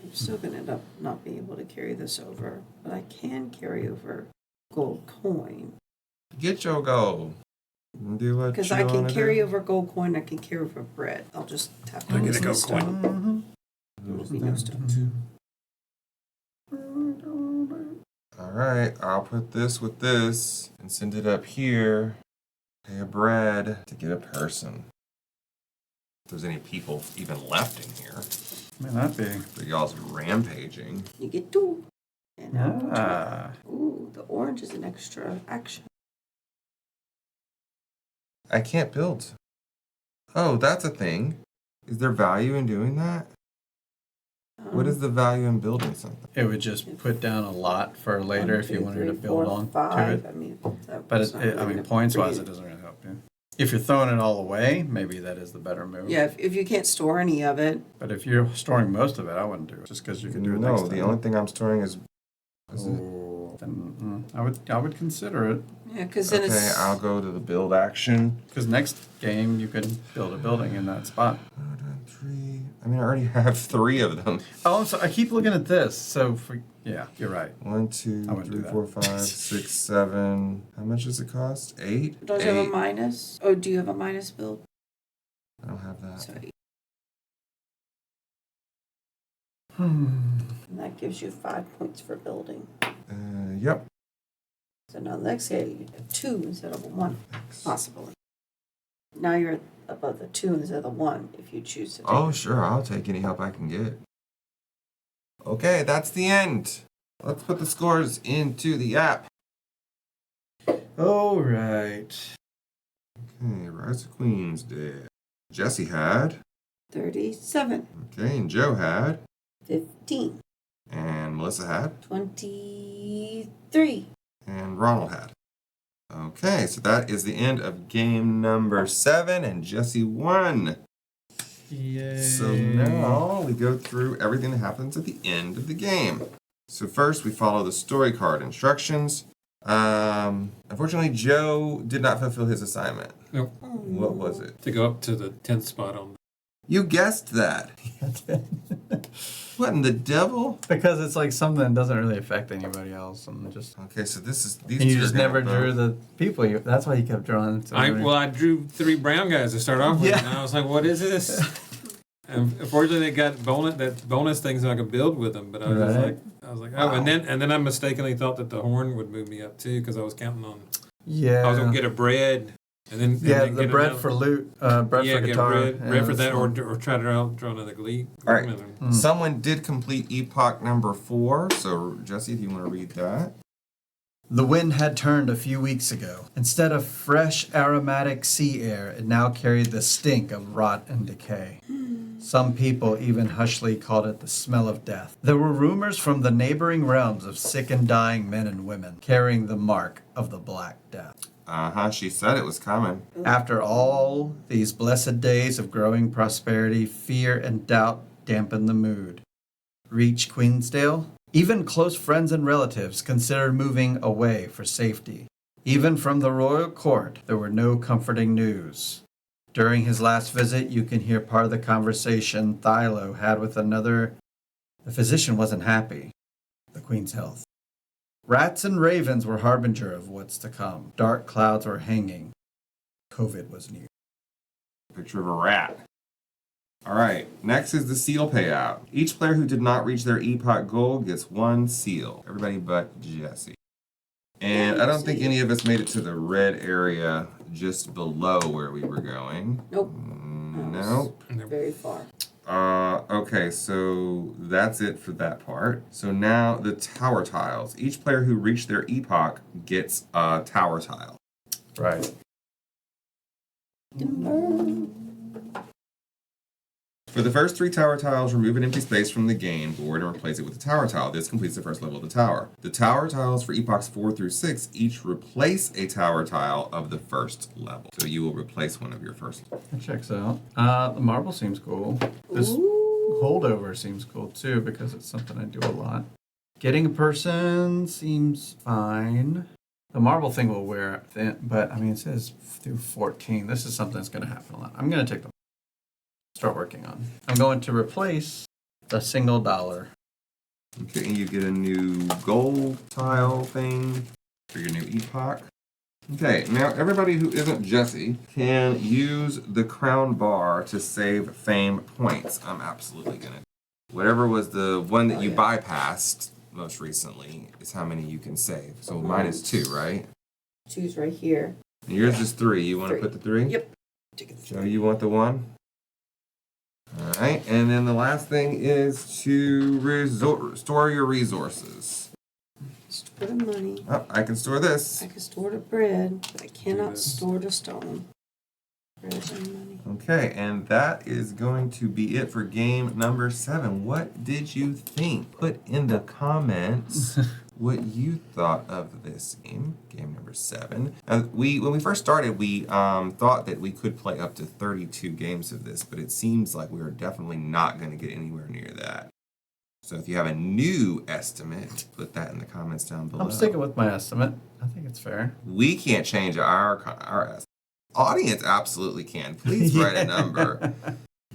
I'm still going to end up not being able to carry this over, but I can carry over gold coin. Get your gold. Do what Because you I can wanna carry do. over gold coin, I can carry over bread. I'll just tap I'll on get this a gold stone. coin. There'll be no stone. Alright, I'll put this with this and send it up here. Pay a bread to get a person. If there's any people even left in here. May not be. For y'all's rampaging. You get 2. And now, Ah. ooh, the orange is an extra action. I can't build. Oh, that's a thing. Is there value in doing that? What is the value in building something? It would just put down a lot for later if you wanted to build on to it. I mean, that But was not really I mean, gonna points wise, be- it doesn't really help you. If you're throwing it all away, maybe that is the better move. Yeah, if you can't store any of it, But if you're storing most of it, I wouldn't do it just because you could do it next No, time. the only thing I'm storing is. Oh, then I would consider it yeah, because then Okay, it's. I'll go to the build action. because next game you could build a building in that spot. 3. I mean, I already have 3 of them. Oh, I'm sorry. I keep looking at this. So yeah, you're right. 1, 2, I wouldn't do 3, that. 4, 5, 6, 7. How much does it cost? 8? Does it have a 8. minus? Oh, do you have a minus build? I don't have that. So, Hmm. and that gives you 5 points for building. Yep. So now the next game you have 2 instead of 1, X. possibly. Now you're at above the 2 instead of the 1 if you choose to take Oh, it. sure. I'll take any help I can get. Okay, that's the end. Let's put the scores into the app. All right. Okay, Rise of Queensdale. Jesse had. 37. Okay, and Joe had. 15. And Melissa had. 23. And Ronald had. Okay, so that is the end of game number 7, and Jesse won. Yay. So now we go through everything that happens at the end of the game. So first we follow the story card instructions. Unfortunately, Joe did not fulfill his assignment. Nope. What was it? To go up to the 10th spot on. You guessed that. What in the devil? Because it's like something that doesn't really affect anybody else, and just Okay, so this is these. and you two just are gonna never drew vote. the people. That's why you kept drawing. I drew 3 brown guys to start off with, Yeah. and I was like, what is this? And unfortunately, they got bonus things so I could build with them. But I was just Right. like, oh, and then I mistakenly thought that the horn would move me up too because I was counting on. Yeah. I was gonna get a bread, and then Yeah, then the get bread another- for loot, bread yeah, for get guitar. bread Yeah, for that, that's or fun. try to draw another glee. All right. Mm. Someone did complete epoch number 4. So Jesse, if you want to read that. The wind had turned a few weeks ago. Instead of fresh, aromatic sea air, it now carried the stink of rot and decay. Some people even hushly called it the smell of death. There were rumors from the neighboring realms of sick and dying men and women carrying the mark of the Black Death. She said it was coming. After all these blessed days of growing prosperity, fear and doubt dampened the mood. Reach Queensdale? Even close friends and relatives considered moving away for safety. Even from the royal court, there were no comforting news. During his last visit, you can hear part of the conversation Thilo had with another. The physician wasn't happy. The queen's health. Rats and ravens were harbinger of what's to come. Dark clouds were hanging. COVID was near. Picture of a rat. All right, next is the seal payout. Each player who did not reach their epoch goal gets 1 seal. Everybody but Jesse. And I don't think any of us made it to the red area just below where we were going. Nope. Nope. Very far. Okay, so that's it for that part. So now the tower tiles. Each player who reached their epoch gets a tower tile. Right. For the first 3 tower tiles, remove an empty space from the game board and replace it with a tower tile. This completes the first level of the tower. The tower tiles for epochs 4 through 6 each replace a tower tile of the first level. So you will replace one of your first. That checks out. The marble seems cool. This Ooh. holdover seems cool too because it's something I do a lot. Getting a person seems fine. The marble thing will wear thin, but I mean it says through 14. This is something that's going to happen a lot. I'm going to take the start working on. I'm going to replace the single dollar. Okay, and you get a new gold tile thing for your new epoch. Okay, now everybody who isn't Jesse can use the crown bar to save fame points. I'm absolutely gonna. Whatever was the one that you bypassed most recently is how many you can save. So mine is 2, right? 2's right here. And yours is 3. You want to 3. put the 3? Yep. Take it. So you want the 1? All right, and then the last thing is to store your resources. Store the money. Oh, I can store this. I can store the bread, but I cannot this. store the stone. Bread and money. Okay, and that is going to be it for game number 7. What did you think? Put in the comments what you thought of this game number 7. When we first started, we thought that we could play up to 32 games of this, but it seems like we're definitely not going to get anywhere near that. So if you have a new estimate, put that in the comments down below. I'm sticking with my estimate. I think it's fair. We can't change our estimate. Audience absolutely can. Please write a number.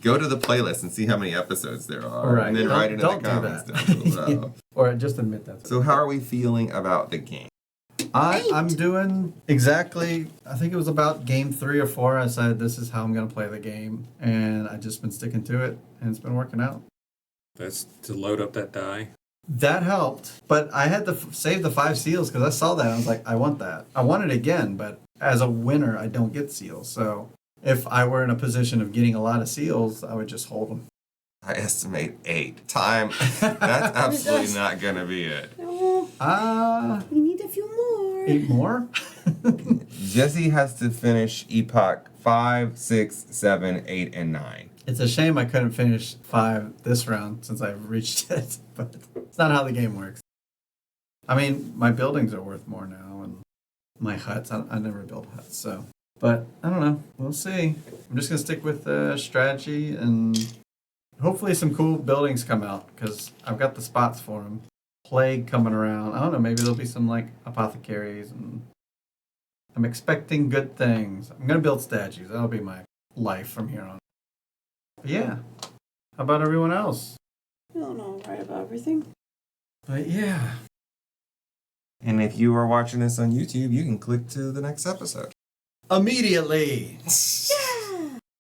Go to the playlist and see how many episodes there are, Right. and then write it in the Don't do comments that. down below. Or just admit that. So how are we feeling about the game? I'm doing exactly, I think it was about game 3 or 4. I said, this is how I'm going to play the game. And I've just been sticking to it, and it's been working out. That's to load up that die. That helped. But I had to save the 5 seals because I saw that. I was like, I want that. I want it again, but as a winner, I don't get seals. So If I were in a position of getting a lot of seals, I would just hold them. I estimate 8. Time. That's absolutely not gonna be it. Oh, we need a few more. 8 more? Jesse has to finish Epoch 5, 6, 7, 8, and 9. It's a shame I couldn't finish 5 this round since I've reached it, but it's not how the game works. I mean, my buildings are worth more now, and my huts, I never build huts, so. But, I don't know, we'll see. I'm just going to stick with strategy, and hopefully some cool buildings come out, because I've got the spots for them. Plague coming around, I don't know, maybe there'll be some, like, apothecaries, and I'm expecting good things. I'm going to build statues, that'll be my life from here on. But yeah, how about everyone else? I don't know right about everything. But yeah. And if you are watching this on YouTube, you can click to the next episode. Immediately! Yeah!